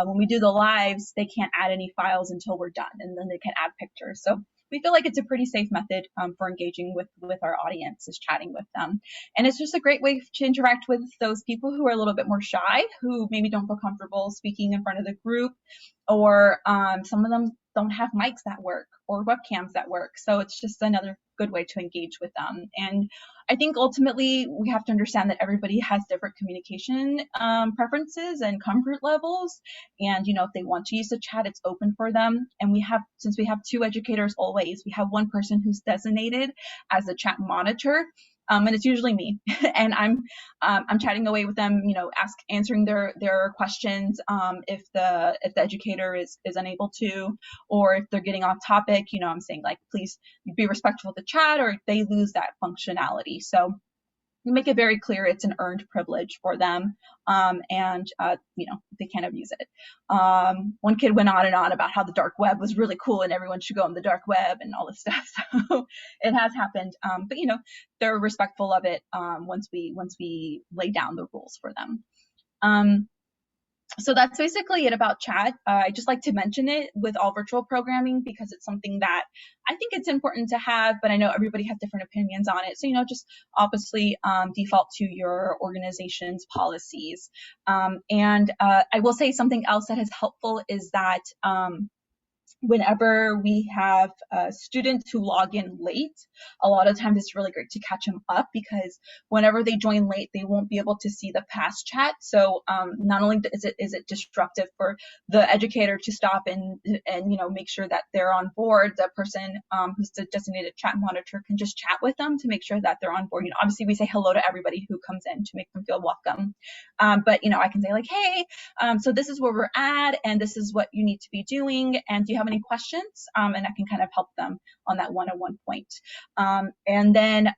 when we do the lives, they can't add any files until we're done, and then they can add pictures. So we feel like it's a pretty safe method for engaging with our audience, is chatting with them. And it's just a great way to interact with those people who are a little bit more shy, who maybe don't feel comfortable speaking in front of the group, or some of them don't have mics that work or webcams that work. So it's just another good way to engage with them. And I think ultimately we have to understand that everybody has different communication preferences and comfort levels. And, if they want to use the chat, it's open for them. And since we have two educators always, we have one person who's designated as a chat monitor. And it's usually me, and I'm chatting away with them, answering their questions if the educator is unable to, or if they're getting off topic, I'm saying like, please be respectful of the chat, or they lose that functionality. So we make it very clear it's an earned privilege for them, and they can't abuse it. One kid went on and on about how the dark web was really cool and everyone should go on the dark web and all this stuff. So it has happened, but they're respectful of it once we lay down the rules for them. So that's basically it about chat. I just like to mention it with all virtual programming because it's something that I think it's important to have, but I know everybody has different opinions on it. So, just obviously default to your organization's policies. And I will say something else that is helpful is that whenever we have students who log in late, a lot of times it's really great to catch them up, because whenever they join late, they won't be able to see the past chat. So not only is it disruptive for the educator to stop and make sure that they're on board, the person who's the designated chat monitor can just chat with them to make sure that they're on board. Obviously we say hello to everybody who comes in to make them feel welcome. But I can say like, hey, so this is where we're at, and this is what you need to be doing, and do you have any questions? And I can kind of help them on that one-on-one point. And then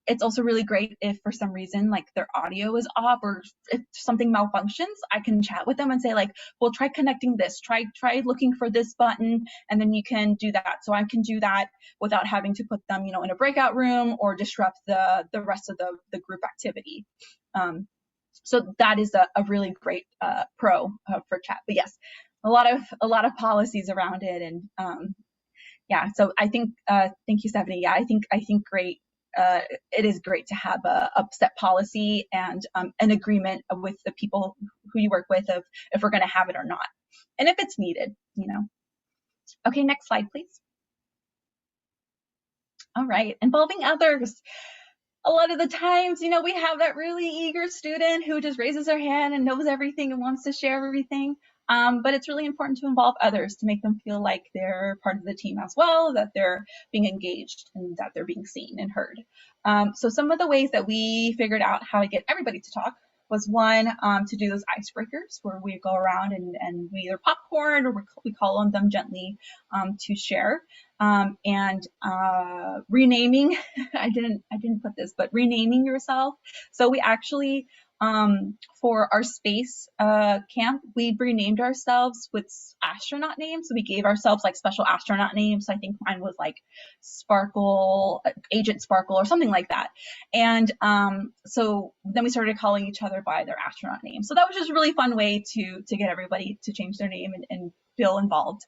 it's also really great if for some reason like their audio is off, or if something malfunctions, I can chat with them and say like, well, try connecting this, try looking for this button, and then you can do that. So I can do that without having to put them in a breakout room or disrupt the rest of the group activity. So that is a really great pro for chat. But yes, a lot of policies around it, and yeah. So I think thank you, Stephanie. Yeah, I think great. It is great to have a set policy and an agreement with the people who you work with of if we're going to have it or not, and if it's needed. Okay, next slide, please. All right, involving others. A lot of the times, we have that really eager student who just raises their hand and knows everything and wants to share everything. but it's really important to involve others to make them feel like they're part of the team as well, that they're being engaged and that they're being seen and heard. So some of the ways that we figured out how to get everybody to talk was one, to do those icebreakers where we go around and we either popcorn or we call on them gently to share. And renaming, I didn't put this, but renaming yourself. So we actually, for our space camp, we renamed ourselves with astronaut names. So we gave ourselves like special astronaut names. So I think mine was like Sparkle, Agent Sparkle, or something like that. And so then we started calling each other by their astronaut names. So that was just a really fun way to get everybody to change their name and feel involved.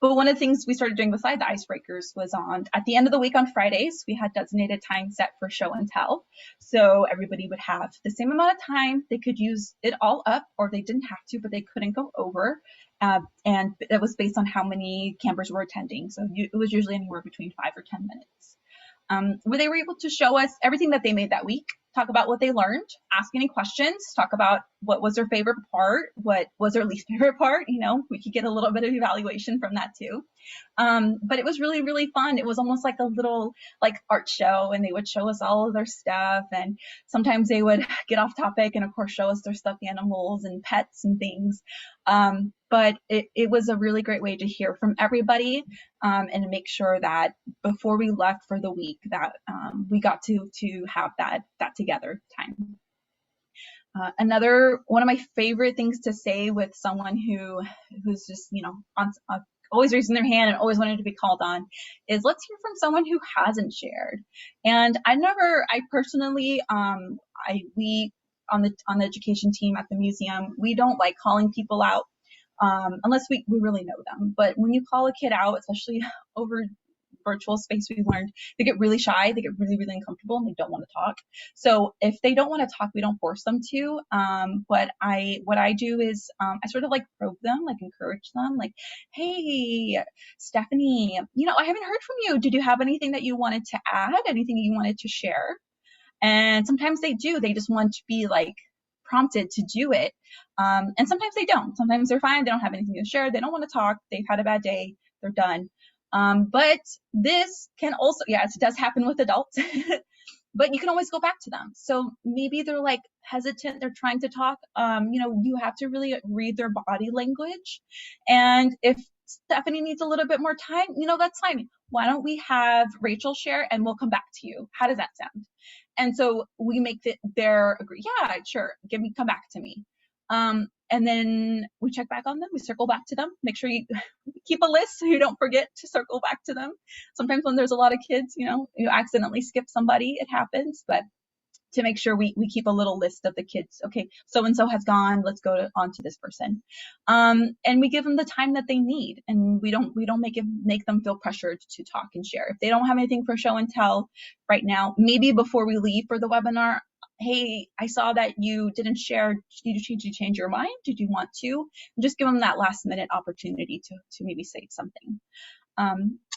But one of the things we started doing beside the icebreakers was at the end of the week on Fridays, we had designated time set for show and tell. So everybody would have the same amount of time. They could use it all up, or they didn't have to, but they couldn't go over. And it was based on how many campers were attending. So it was usually anywhere between 5 or 10 minutes. Where they were able to show us everything that they made that week, talk about what they learned, ask any questions, talk about what was their favorite part, what was their least favorite part. We could get a little bit of evaluation from that too. But it was really, really fun. It was almost like a little art show, and they would show us all of their stuff. And sometimes they would get off topic and of course show us their stuffed animals and pets and things. But it was a really great way to hear from everybody and make sure that before we left for the week that we got to have that together time. Another one of my favorite things to say with someone who's just always raising their hand and always wanting to be called on is, let's hear from someone who hasn't shared. And I personally, we on the education team at the museum, we don't like calling people out unless we really know them. But when you call a kid out, especially over virtual space, we learned they get really shy, they get really, really uncomfortable, and they don't want to talk. So if they don't want to talk, we don't force them to. What I do is I sort of probe them, encourage them, hey, Stephanie, I haven't heard from you. Did you have anything that you wanted to add? Anything you wanted to share? And sometimes they do. They just want to be prompted to do it. And sometimes they don't. Sometimes they're fine. They don't have anything to share. They don't want to talk. They've had a bad day. They're done. But this can also, yes, it does happen with adults, but you can always go back to them. So maybe they're hesitant, they're trying to talk. You have to really read their body language. And if Stephanie needs a little bit more time, that's fine. Why don't we have Rachel share and we'll come back to you? How does that sound? And so we make their agree. Yeah, sure. Come back to me. And then we check back on them. We circle back to them. Make sure you keep a list so you don't forget to circle back to them. Sometimes when there's a lot of kids, you accidentally skip somebody. It happens, but to make sure we keep a little list of the kids. Okay, so-and-so has gone. Let's go on to this person. And we give them the time that they need, and we don't make them feel pressured to talk and share. If they don't have anything for show and tell right now, maybe before we leave for the webinar, hey, I saw that you didn't share. Did you change your mind? Did you want to? And just give them that last minute opportunity to maybe say something.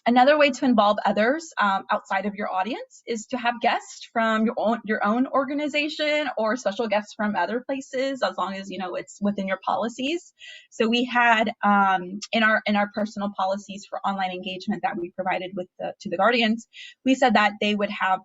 Another way to involve others outside of your audience is to have guests from your own organization or special guests from other places, as long as it's within your policies. So we had in our personal policies for online engagement that we provided to the guardians, we said that we would have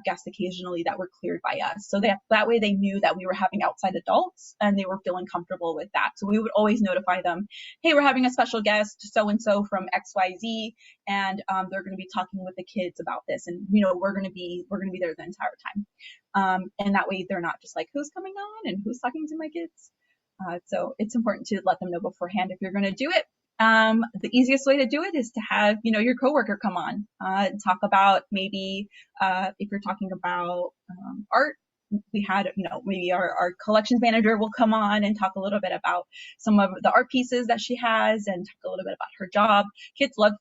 guests occasionally that were cleared by us. So that way they knew that we were having outside adults and they were feeling comfortable with that. So we would always notify them, hey, we're having a special guest, so-and-so from XYZ, and they're going to be talking with the kids about this, and we're going to be there the entire time, and that way they're not just who's coming on and who's talking to my kids. So it's important to let them know beforehand if you're going to do it. The easiest way to do it is to have your coworker come on and talk about, maybe if you're talking about art, we had maybe our collections manager will come on and talk a little bit about some of the art pieces that she has and talk a little bit about her job. Kids love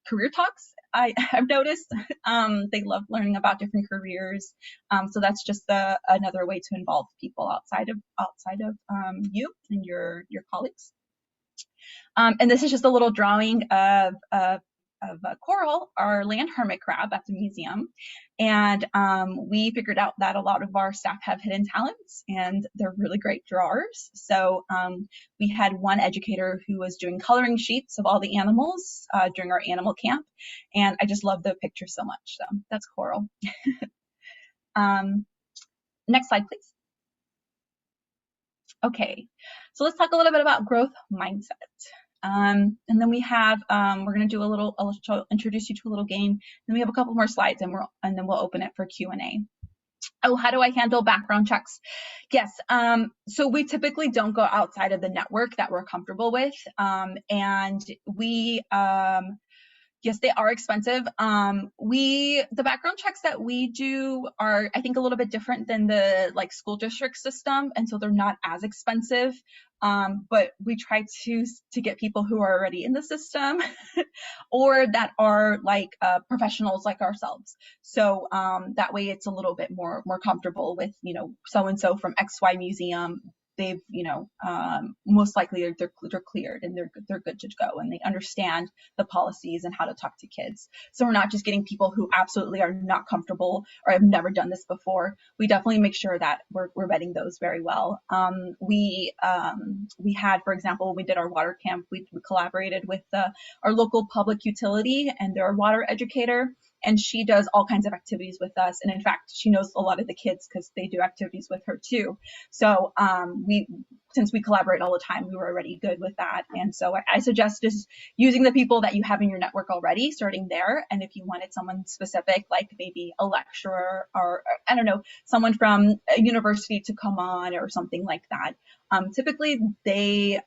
career talks. I've noticed they love learning about different careers. So that's just another way to involve people outside of you and your colleagues. And this is just a little drawing of coral are land hermit crab at the museum. And we figured out that a lot of our staff have hidden talents and they're really great drawers. So we had one educator who was doing coloring sheets of all the animals during our animal camp. And I just love the picture so much. So that's coral. Next slide, please. Okay, so let's talk a little bit about growth mindset. And then we have, we're going to do a little, I'll introduce you to a little game. Then we have a couple more slides and then we'll open it for Q&A. Oh, how do I handle background checks? Yes, so we typically don't go outside of the network that we're comfortable with. And we, yes, they are expensive. The background checks that we do are, I think, a little bit different than the school district system, and so they're not as expensive. But we try to get people who are already in the system or that are professionals like ourselves. So that way it's a little bit more comfortable with, so-and-so from XY museum. They've, most likely they're cleared and they're good to go, and they understand the policies and how to talk to kids. So we're not just getting people who absolutely are not comfortable or have never done this before. We definitely make sure that we're vetting those very well. We had, for example, when we did our water camp, we collaborated with our local public utility and their water educator. And she does all kinds of activities with us. And in fact, she knows a lot of the kids because they do activities with her too. So since we collaborate all the time, we were already good with that. And so I suggest just using the people that you have in your network already, starting there. And if you wanted someone specific, like maybe a lecturer or I don't know, someone from a university to come on or something like that, typically you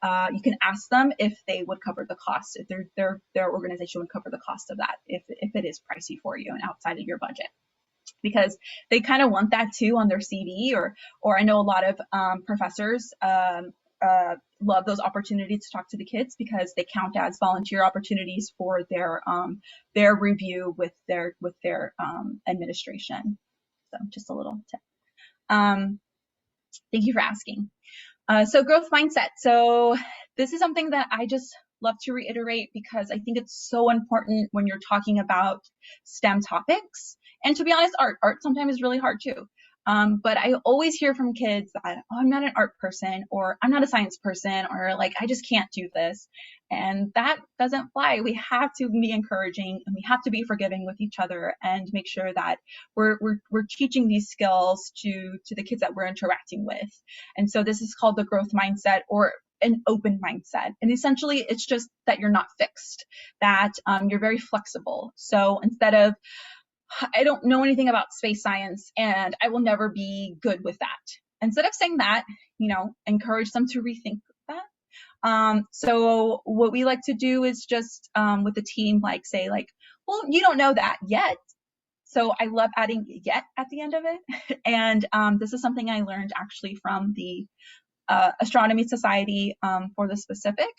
can ask them if they would cover the cost, if their organization would cover the cost of that, if it is pricey for you and outside of your budget, because they kind of want that too on their CV, or I know a lot of professors love those opportunities to talk to the kids because they count as volunteer opportunities for their review with their administration. So just a little tip. Thank you for asking. So growth mindset. So this is something that I just love to reiterate because I think it's so important when you're talking about STEM topics. And to be honest, art sometimes is really hard too. But I always hear from kids that, oh, I'm not an art person, or I'm not a science person, or I just can't do this. And that doesn't fly. We have to be encouraging and we have to be forgiving with each other and make sure that we're teaching these skills to the kids that we're interacting with. And so this is called the growth mindset, or an open mindset. And essentially it's just that you're not fixed, that you're very flexible. So instead of, I don't know anything about space science and I will never be good with that, instead of saying that, encourage them to rethink that. So what we like to do is just with the team, say well, you don't know that yet. So I love adding yet at the end of it. And this is something I learned actually from the Astronomy Society for the specific.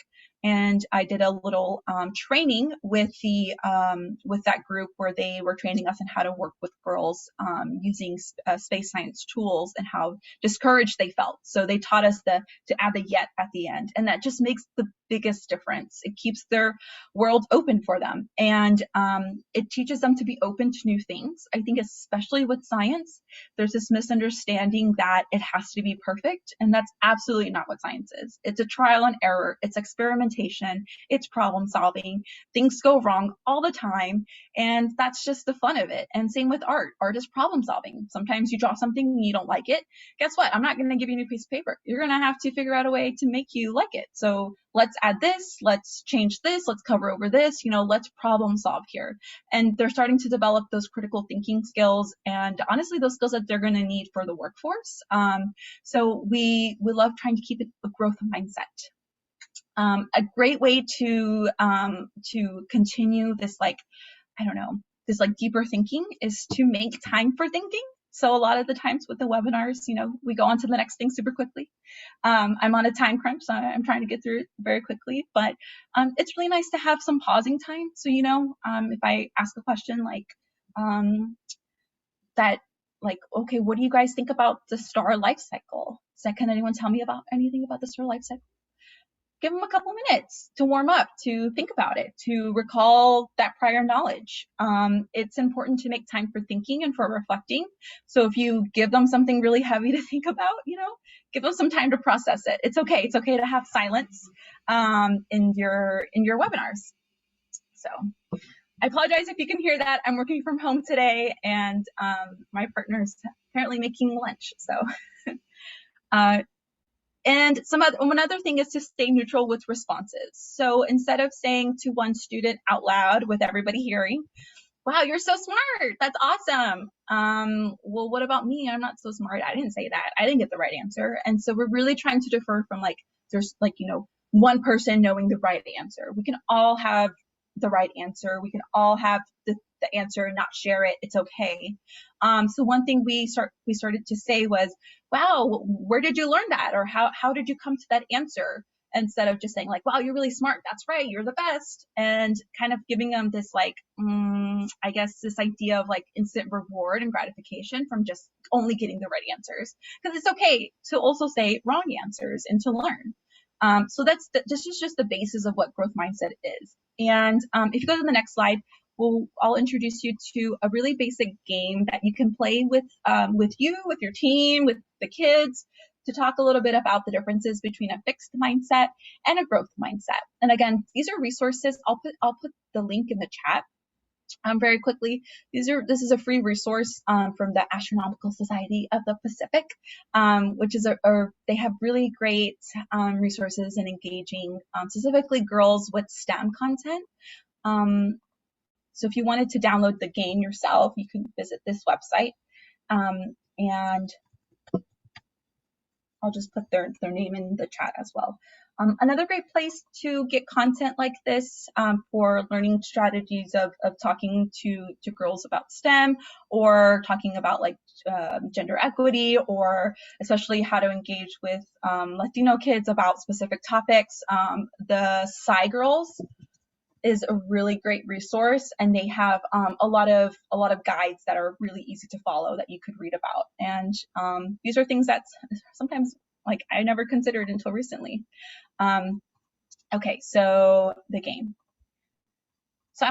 And I did a little training with that group where they were training us on how to work with girls using space science tools and how discouraged they felt. So they taught us to add the yet at the end, and that just makes the biggest difference. It keeps their world open for them, and it teaches them to be open to new things. I think especially with science, there's this misunderstanding that it has to be perfect, and that's absolutely not what science is. It's a trial and error. It's experimentation. It's problem solving. Things go wrong all the time, and that's just the fun of it. And same with art. Art is problem solving. Sometimes you draw something and you don't like it. Guess what? I'm not going to give you a new piece of paper. You're going to have to figure out a way to make you like it. So let's add this, let's change this, let's cover over this, let's problem solve here. And they're starting to develop those critical thinking skills, and honestly, those skills that they're going to need for the workforce. So we love trying to keep it a growth mindset. A great way to continue this, this deeper thinking is to make time for thinking. So a lot of the times with the webinars, we go on to the next thing super quickly. I'm on a time crunch, so I'm trying to get through it very quickly, but it's really nice to have some pausing time. So, if I ask a question okay, what do you guys think about the star life cycle? So can anyone tell me about anything about the star life cycle? give them a couple minutes to warm up, to think about it, to recall that prior knowledge. It's important to make time for thinking and for reflecting. So if you give them something really heavy to think about, give them some time to process it. It's okay. It's okay to have silence in your webinars. So I apologize if you can hear that. I'm working from home today, and my partner's apparently making lunch. So. And one other thing is to stay neutral with responses. So instead of saying to one student out loud with everybody hearing, wow, you're so smart, that's awesome. Well, what about me? I'm not so smart. I didn't say that. I didn't get the right answer. And so we're really trying to defer from there's one person knowing the right answer. We can all have the right answer. We can all have the answer and not share it. It's okay. So one thing we started to say was, wow, where did you learn that? Or how did you come to that answer? Instead of just saying like, wow, you're really smart. That's right. You're the best. And kind of giving them this I guess this idea of like instant reward and gratification from just only getting the right answers. Because it's okay to also say wrong answers and to learn. So this is just the basis of what growth mindset is. And if you go to the next slide, I'll introduce you to a really basic game that you can play with you, with your team, with the kids, to talk a little bit about the differences between a fixed mindset and a growth mindset. And again, these are resources. I'll put the link in the chat very quickly. This is a free resource from the Astronomical Society of the Pacific, which is they have really great resources in engaging specifically girls with STEM content. So if you wanted to download the game yourself, you can visit this website, and I'll just put their name in the chat as well. Another great place to get content like this for learning strategies of talking to girls about STEM, or talking about gender equity, or especially how to engage with Latino kids about specific topics. The Sci Girls is a really great resource, and they have a lot of guides that are really easy to follow that you could read about. And these are things that sometimes I never considered until recently. Okay, so the game. So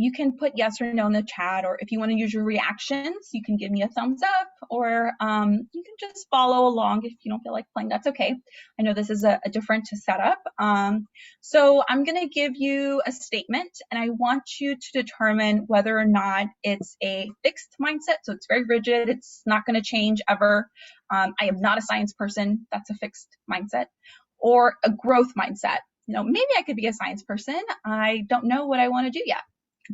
you can put yes or no in the chat, or if you want to use your reactions, you can give me a thumbs up, or you can just follow along if you don't feel like playing. That's okay. I know this is a different setup. So I'm going to give you a statement, and I want you to determine whether or not it's a fixed mindset. So it's very rigid. It's not going to change ever. I am not a science person. That's a fixed mindset. Or a growth mindset. Maybe I could be a science person. I don't know what I want to do yet,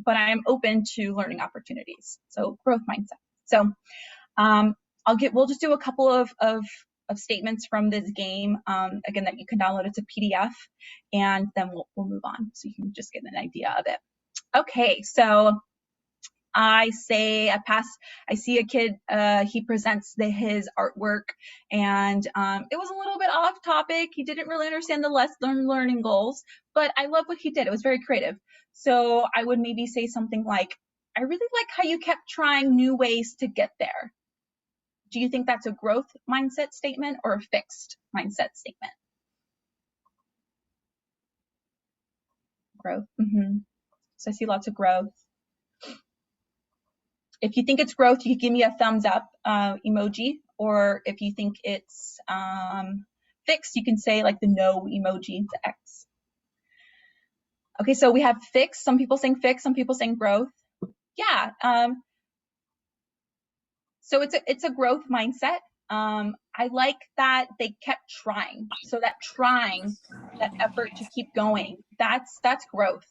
but I'm open to learning opportunities. So growth mindset. So we'll just do a couple of statements from this game, again, that you can download. It's a PDF, and then we'll move on so you can just get an idea of it. Okay, so I see a kid, he presents his artwork, and it was a little bit off topic. He didn't really understand the learning goals, but I love what he did. It was very creative. So I would maybe say something like, I really like how you kept trying new ways to get there. Do you think that's a growth mindset statement or a fixed mindset statement? Growth. So I see lots of growth. If you think it's growth, you can give me a thumbs up emoji, or if you think it's fixed, you can say the no emoji, the X. Okay, so we have fixed. Some people saying fixed, some people saying growth. Yeah. So it's a growth mindset. I like that they kept trying. So that trying, that effort to keep going, that's growth.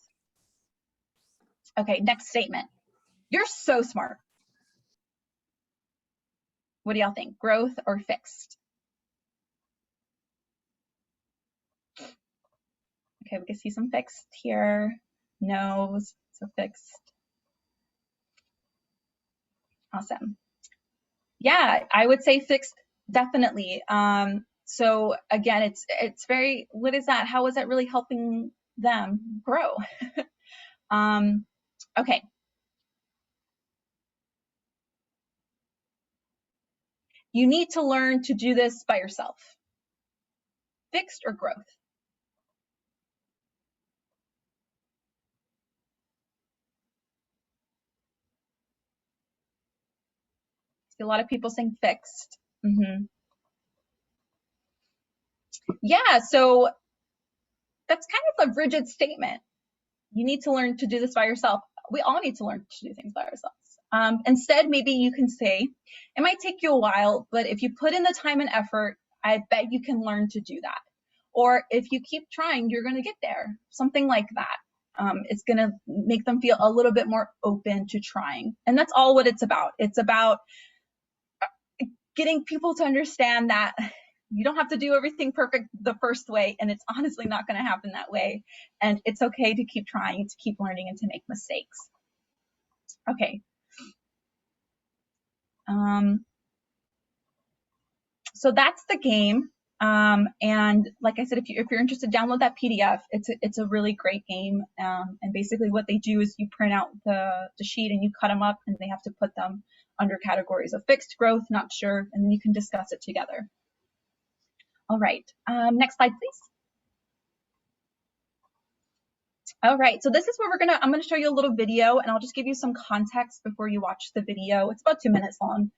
Okay, next statement. You're so smart. What do y'all think? Growth or fixed? Okay, we can see some fixed here. No's, so fixed. Awesome. Yeah, I would say fixed, definitely. So again, it's very, what is that? How is that really helping them grow? Okay. You need to learn to do this by yourself. Fixed or growth? See a lot of people saying fixed. Yeah, so that's kind of a rigid statement. You need to learn to do this by yourself. We all need to learn to do things by ourselves. Instead, maybe you can say, it might take you a while, but if you put in the time and effort, I bet you can learn to do that. Or if you keep trying, you're going to get there. Something like that. It's going to make them feel a little bit more open to trying. And that's all what it's about. It's about getting people to understand that you don't have to do everything perfect the first way, and it's honestly not going to happen that way. And it's okay to keep trying, to keep learning, and to make mistakes. Okay. So that's the game. And like I said, if you're interested, download that PDF. It's a really great game. And basically what they do is you print out the sheet and you cut them up, and they have to put them under categories of fixed, growth, not sure, and then you can discuss it together. All right, next slide, please. All right, so this is where I'm gonna show you a little video, and I'll just give you some context before you watch the video. It's about 2 minutes long.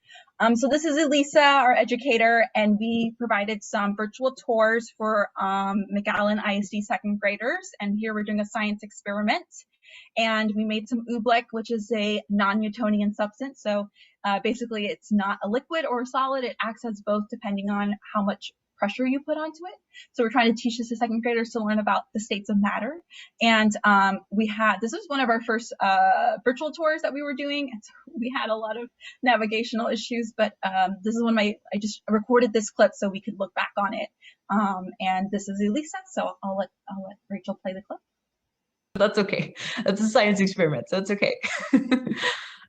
So this is Elisa, our educator, and we provided some virtual tours for McAllen ISD second graders, and here we're doing a science experiment. And we made some oobleck, which is a non-Newtonian substance. So basically it's not a liquid or a solid, it acts as both depending on how much pressure you put onto it. So we're trying to teach this to second graders to learn about the states of matter. And this was one of our first virtual tours that we were doing. And so we had a lot of navigational issues, but this is I just recorded this clip so we could look back on it. And this is Elisa, so I'll let Rachel play the clip. That's okay. That's a science experiment, so it's okay.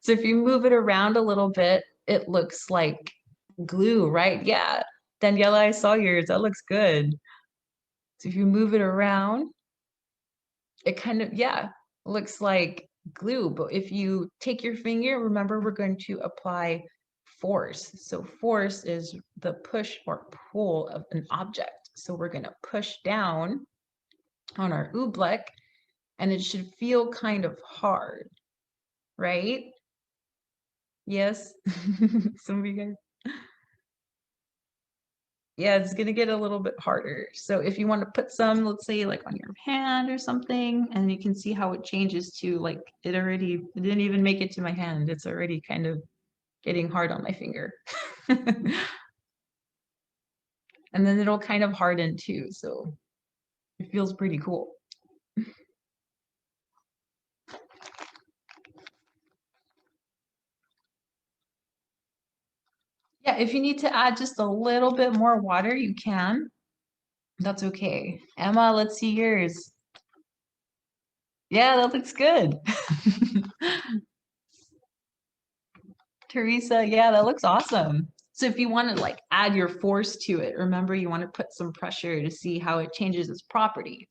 So if you move it around a little bit, it looks like glue, right? Yeah. Daniela, I saw yours. That looks good. So if you move it around, it kind of, yeah, looks like glue. But if you take your finger, remember we're going to apply force. So force is the push or pull of an object. So we're going to push down on our oobleck, and it should feel kind of hard, right? Yes. Some of you guys. Yeah, it's gonna get a little bit harder. So if you want to put some, let's say like on your hand or something, and you can see how it changes to like, it didn't even make it to my hand. It's already kind of getting hard on my finger. And then it'll kind of harden too. So it feels pretty cool. Yeah, if you need to add just a little bit more water, you can. That's okay. Emma, let's see yours. Yeah, that looks good. Teresa, yeah, that looks awesome. So if you want to like add your force to it, remember you want to put some pressure to see how it changes its properties.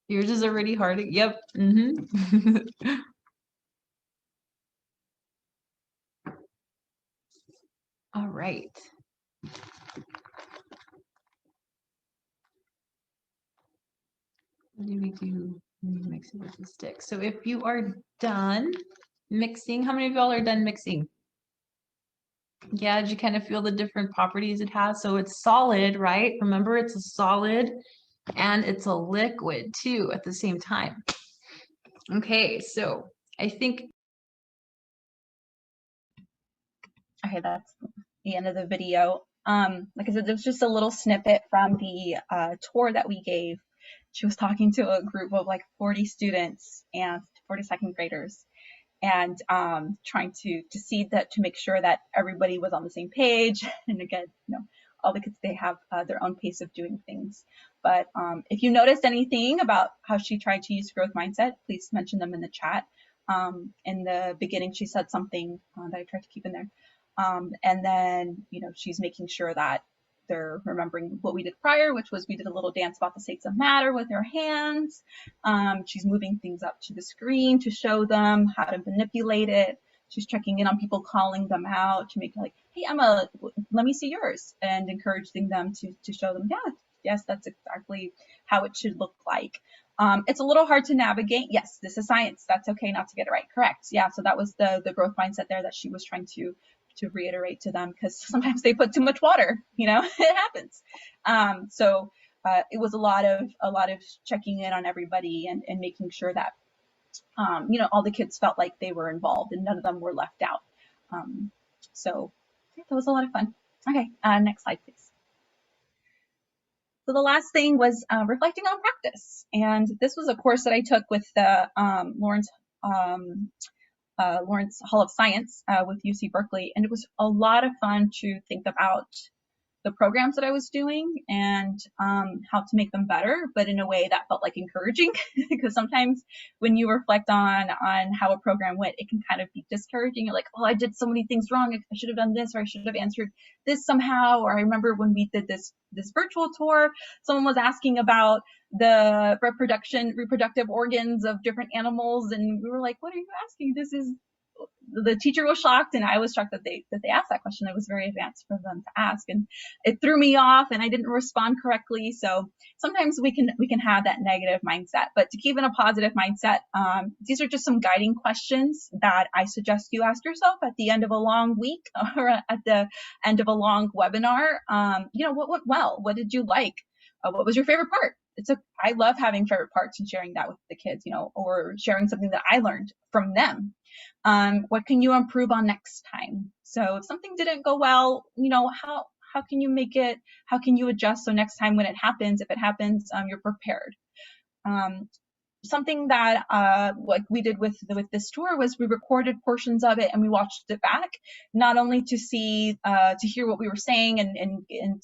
Yours is already hard. Yep. All right. What do we do? Mix it with the stick. So if you are done mixing, how many of y'all are done mixing? Yeah, did you kind of feel the different properties it has? So it's solid, right? Remember, it's a solid and it's a liquid too at the same time. Okay, so I think. Okay, that's the end of the video. Like I said, there's just a little snippet from the tour that we gave. She was talking to a group of like 40 students and 40 second graders, and trying to see that, to make sure that everybody was on the same page. And again, all the kids, they have their own pace of doing things. But if you noticed anything about how she tried to use growth mindset, please mention them in the chat. In the beginning, she said something that I tried to keep in there. And then, she's making sure that they're remembering what we did prior, which was we did a little dance about the states of matter with her hands. She's moving things up to the screen to show them how to manipulate it. She's checking in on people, calling them out to make like, hey, Emma, let me see yours, and encouraging them to show them, yes, that's exactly how it should look like. It's a little hard to navigate. Yes, this is science. That's okay not to get it right. Correct. Yeah. So that was the growth mindset there that she was trying to reiterate to them, because sometimes they put too much water. It happens. So it was a lot of checking in on everybody and making sure that all the kids felt like they were involved and none of them were left out. So yeah, that was a lot of fun. Okay, next slide, please. So the last thing was reflecting on practice. And this was a course that I took with the Lawrence Hall of Science with UC Berkeley. And it was a lot of fun to think about the programs that I was doing and how to make them better, but in a way that felt like encouraging. Because sometimes when you reflect on how a program went, it can kind of be discouraging. You're like, oh, I did so many things wrong. I should have done this, or I should have answered this somehow. Or I remember when we did this virtual tour, someone was asking about the reproductive organs of different animals, and we were like, what are you asking? The teacher was shocked, and I was shocked that they asked that question. It was very advanced for them to ask, and it threw me off, and I didn't respond correctly. So sometimes we can have that negative mindset, but to keep in a positive mindset, these are just some guiding questions that I suggest you ask yourself at the end of a long week or at the end of a long webinar. What went well? What did you like? What was your favorite part? I love having favorite parts and sharing that with the kids, or sharing something that I learned from them. What can you improve on next time? So if something didn't go well, how can you make it? How can you adjust so next time when it happens, if it happens, you're prepared? Something that like we did with this tour was we recorded portions of it and we watched it back, not only to see to hear what we were saying and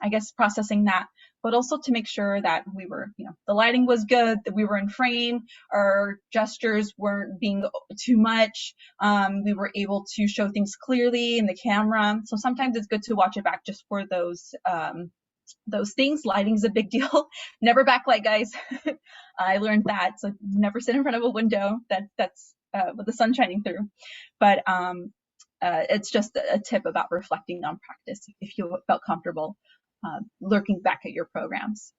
I guess processing that, but also to make sure that we were, the lighting was good, that we were in frame, our gestures weren't being too much. We were able to show things clearly in the camera. So sometimes it's good to watch it back just for those things. Lighting is a big deal. Never backlight, guys. I learned that. So never sit in front of a window that's with the sun shining through. But it's just a tip about reflecting on practice if you felt comfortable looking back at your programs.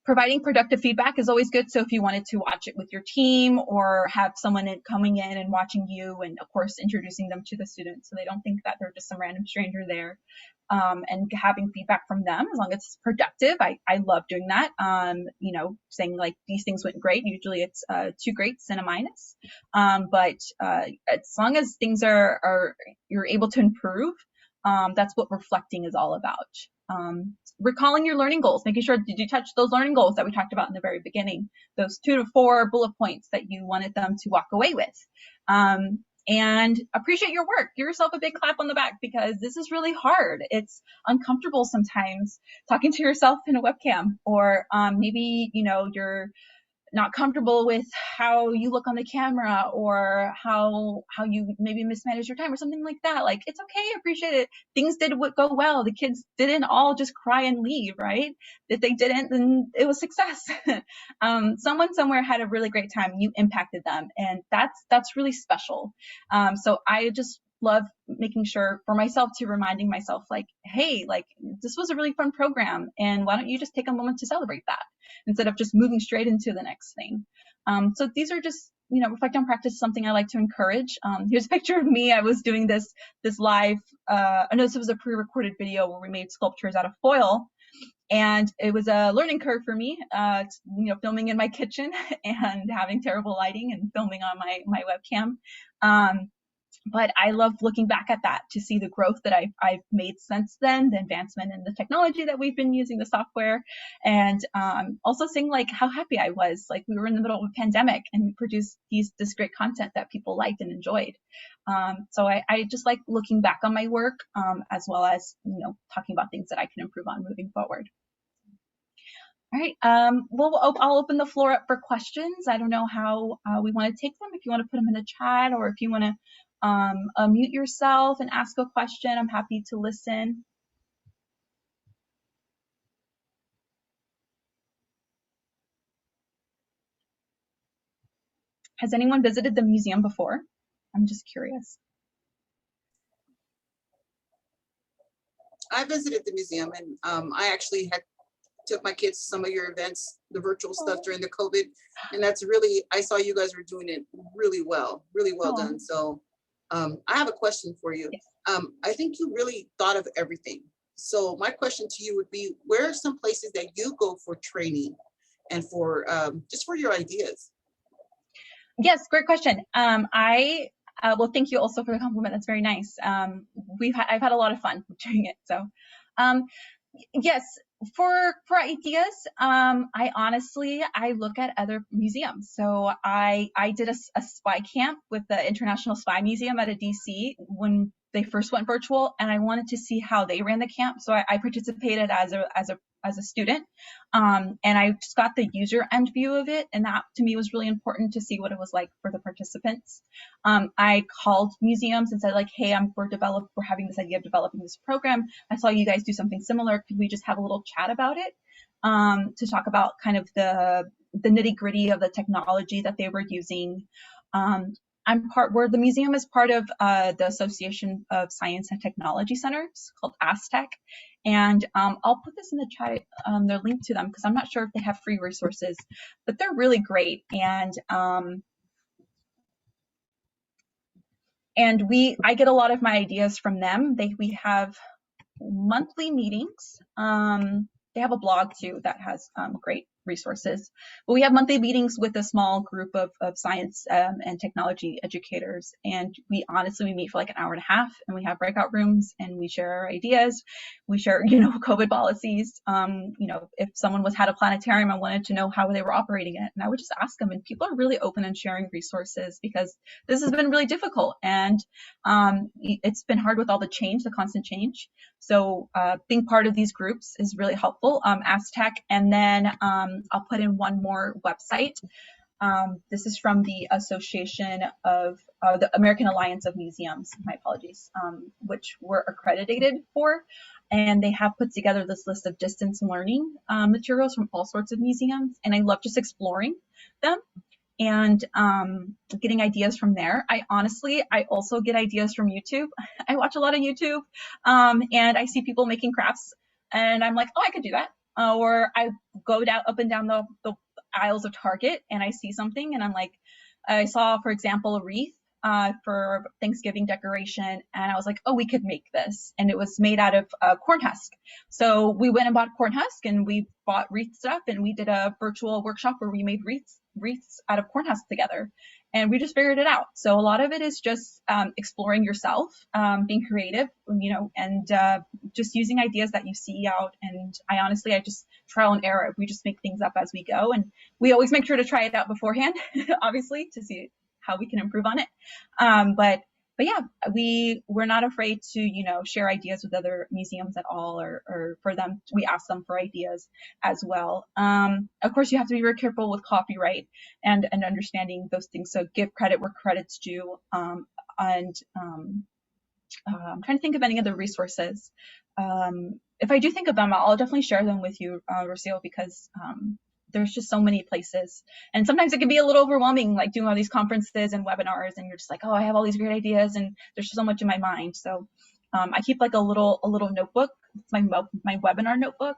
Providing productive feedback is always good. So if you wanted to watch it with your team or have someone coming in and watching you, and of course introducing them to the students so they don't think that they're just some random stranger there, and having feedback from them as long as it's productive. I love doing that. Saying like these things went great. Usually it's 2 greats and a minus. But as long as things are you're able to improve, that's what reflecting is all about. Recalling your learning goals, making sure, did you touch those learning goals that we talked about in the very beginning, those 2 to 4 bullet points that you wanted them to walk away with. And appreciate your work. Give yourself a big clap on the back, because this is really hard. It's uncomfortable sometimes talking to yourself in a webcam, or maybe, you're not comfortable with how you look on the camera, or how you maybe mismanage your time or something like that. Like, it's okay, appreciate it. Things did go well. The kids didn't all just cry and leave, right? If they didn't, then it was success. Someone somewhere had a really great time. You impacted them, and that's really special. So I just love making sure for myself to reminding myself, like, hey, like, this was a really fun program, and why don't you just take a moment to celebrate that instead of just moving straight into the next thing. So these are just, reflect on practice is something I like to encourage. Here's a picture of me. I was doing this live, I know this was a pre-recorded video where we made sculptures out of foil, and it was a learning curve for me, filming in my kitchen and having terrible lighting and filming on my webcam. But I love looking back at that to see the growth that I've made since then, the advancement in the technology that we've been using, the software, and also seeing like how happy I was. Like, we were in the middle of a pandemic and we produced this great content that people liked and enjoyed. So I just like looking back on my work, as well as, talking about things that I can improve on moving forward. All right, I'll open the floor up for questions. I don't know how we want to take them. If you want to put them in the chat, or if you want to unmute yourself and ask a question, I'm happy to listen. Has anyone visited the museum before? I'm just curious. I visited the museum, and I actually had took my kids to some of your events, the virtual stuff during the COVID. And that's really, I saw you guys were doing it really well done. So I have a question for you. Yes. I think you really thought of everything. So my question to you would be, where are some places that you go for training and for just for your ideas? Yes, great question. Well, thank you also for the compliment. That's very nice. I've had a lot of fun doing it. So, yes, for ideas, I look at other museums. So I did a spy camp with the International Spy Museum out of DC when they first went virtual, and I wanted to see how they ran the camp. So I participated as a student, and I just got the user end view of it, and that to me was really important to see what it was like for the participants. I called museums and said like, hey, we're having this idea of developing this program. I saw you guys do something similar. Could we just have a little chat about it, to talk about kind of the nitty gritty of the technology that they were using. Where the museum is part of the Association of Science and Technology Centers called ASTEC. And I'll put this in the chat, their link to them, because I'm not sure if they have free resources, but they're really great. And I get a lot of my ideas from them. We have monthly meetings. They have a blog too that has great resources. But we have monthly meetings with a small group of science and technology educators. And we meet for like an hour and a half, and we have breakout rooms, and we share our ideas. We share, COVID policies. If someone had a planetarium, I wanted to know how they were operating it. And I would just ask them, and people are really open and sharing resources because this has been really difficult. And it's been hard with all the constant change. So being part of these groups is really helpful. Aztec, and then I'll put in one more website. This is from the Association of the American Alliance of Museums, my apologies, which we're accredited for. And they have put together this list of distance learning materials from all sorts of museums. And I love just exploring them and getting ideas from there. I also get ideas from YouTube. I watch a lot of YouTube, and I see people making crafts, and I'm like, oh, I could do that. Or I go up and down the aisles of Target, and I see something, and I'm like, I saw, for example, a wreath for Thanksgiving decoration, and I was like, oh, we could make this. And it was made out of corn husk. So we went and bought corn husk, and we bought wreath stuff, and we did a virtual workshop where we made wreaths out of corn husk together, and we just figured it out. So a lot of it is just exploring yourself, being creative, and just using ideas that you see out. And I just trial and error. We just make things up as we go, and we always make sure to try it out beforehand, obviously, to see how we can improve on it. But yeah, we're not afraid to, share ideas with other museums at all, or for them, we ask them for ideas as well. Of course, you have to be very careful with copyright and understanding those things. So give credit where credit's due. I'm trying to think of any other resources. If I do think of them, I'll definitely share them with you, Rocio, because there's just so many places, and sometimes it can be a little overwhelming, like doing all these conferences and webinars, and you're just like, oh, I have all these great ideas, and there's just so much in my mind. So I keep like a little notebook. It's my webinar notebook,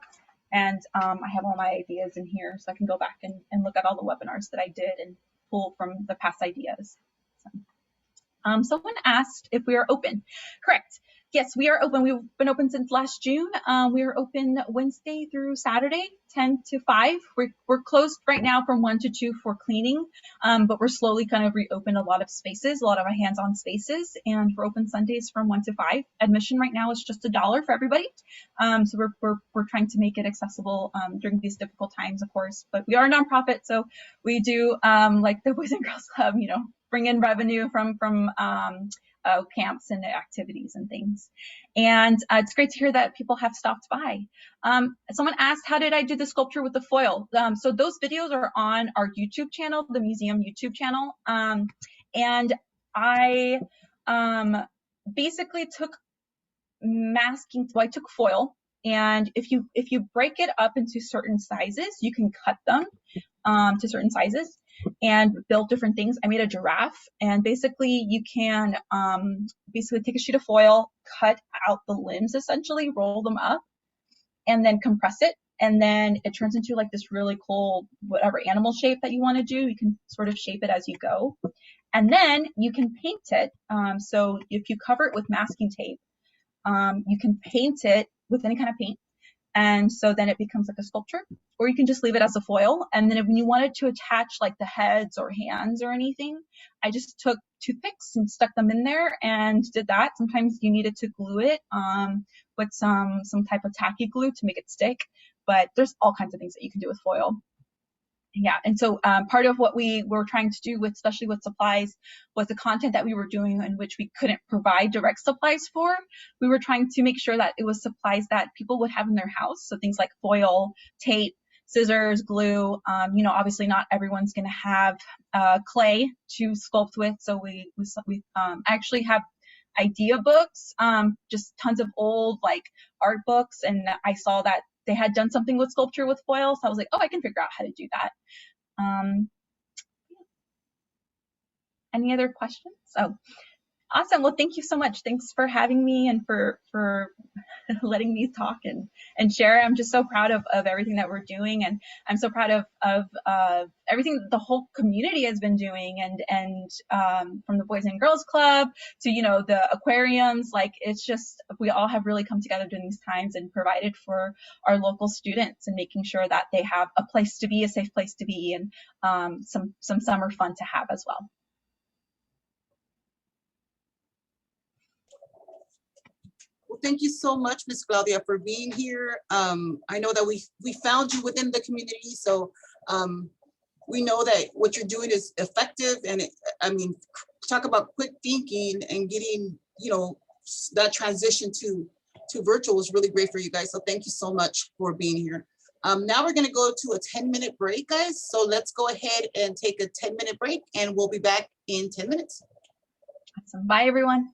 and I have all my ideas in here, so I can go back and look at all the webinars that I did and pull from the past ideas. So, someone asked if we are open. Correct. Yes, we are open. We've been open since last June. We are open Wednesday through Saturday, 10 to 5. We're closed right now from 1 to 2 for cleaning, but we're slowly kind of reopened a lot of spaces, a lot of our hands-on spaces, and we're open Sundays from 1 to 5. Admission right now is just $1 for everybody. So we're trying to make it accessible during these difficult times, of course. But we are a nonprofit, so we do like the Boys and Girls Club, bring in revenue from camps and activities and things. And it's great to hear that people have stopped by. Someone asked, how did I do the sculpture with the foil? So those videos are on our YouTube channel, the museum YouTube channel. And I basically took I took foil, and if you break it up into certain sizes, you can cut them to certain sizes and build different things. I made a giraffe, and basically you can take a sheet of foil, cut out the limbs, essentially roll them up, and then compress it, and then it turns into like this really cool, whatever animal shape that you want to do. You can sort of shape it as you go. And then you can paint it. So if you cover it with masking tape, you can paint it with any kind of paint. And so then it becomes like a sculpture, or you can just leave it as a foil. And then when you wanted to attach like the heads or hands or anything, I just took toothpicks and stuck them in there and did that. Sometimes you needed to glue it with some type of tacky glue to make it stick, but there's all kinds of things that you can do with foil. Yeah, and so part of what we were trying to do with, especially with supplies, was the content that we were doing in which we couldn't provide direct supplies for. We were trying to make sure that it was supplies that people would have in their house. So things like foil, tape, scissors, glue. You know, obviously not everyone's going to have clay to sculpt with. So we actually have idea books, just tons of old like art books, and I saw that they had done something with sculpture with foil, so I was like, oh, I can figure out how to do that. Any other questions? Oh, awesome. Well, thank you so much. Thanks for having me and for letting me talk and share. I'm just so proud of everything that we're doing, and I'm so proud of everything the whole community has been doing, and from the Boys and Girls Club to, you know, the aquariums. Like, it's just, we all have really come together during these times and provided for our local students and making sure that they have a place to be, a safe place to be, and some summer fun to have as well. Well, thank you so much, Ms. Claudia, for being here. I know that we found you within the community, so we know that what you're doing is effective, and I mean, talk about quick thinking and getting, you know, that transition to virtual was really great for you guys. So thank you so much for being here. Now we're going to go to a 10-minute break, guys. So let's go ahead and take a 10-minute break, and we'll be back in 10 minutes. Awesome. Bye, everyone.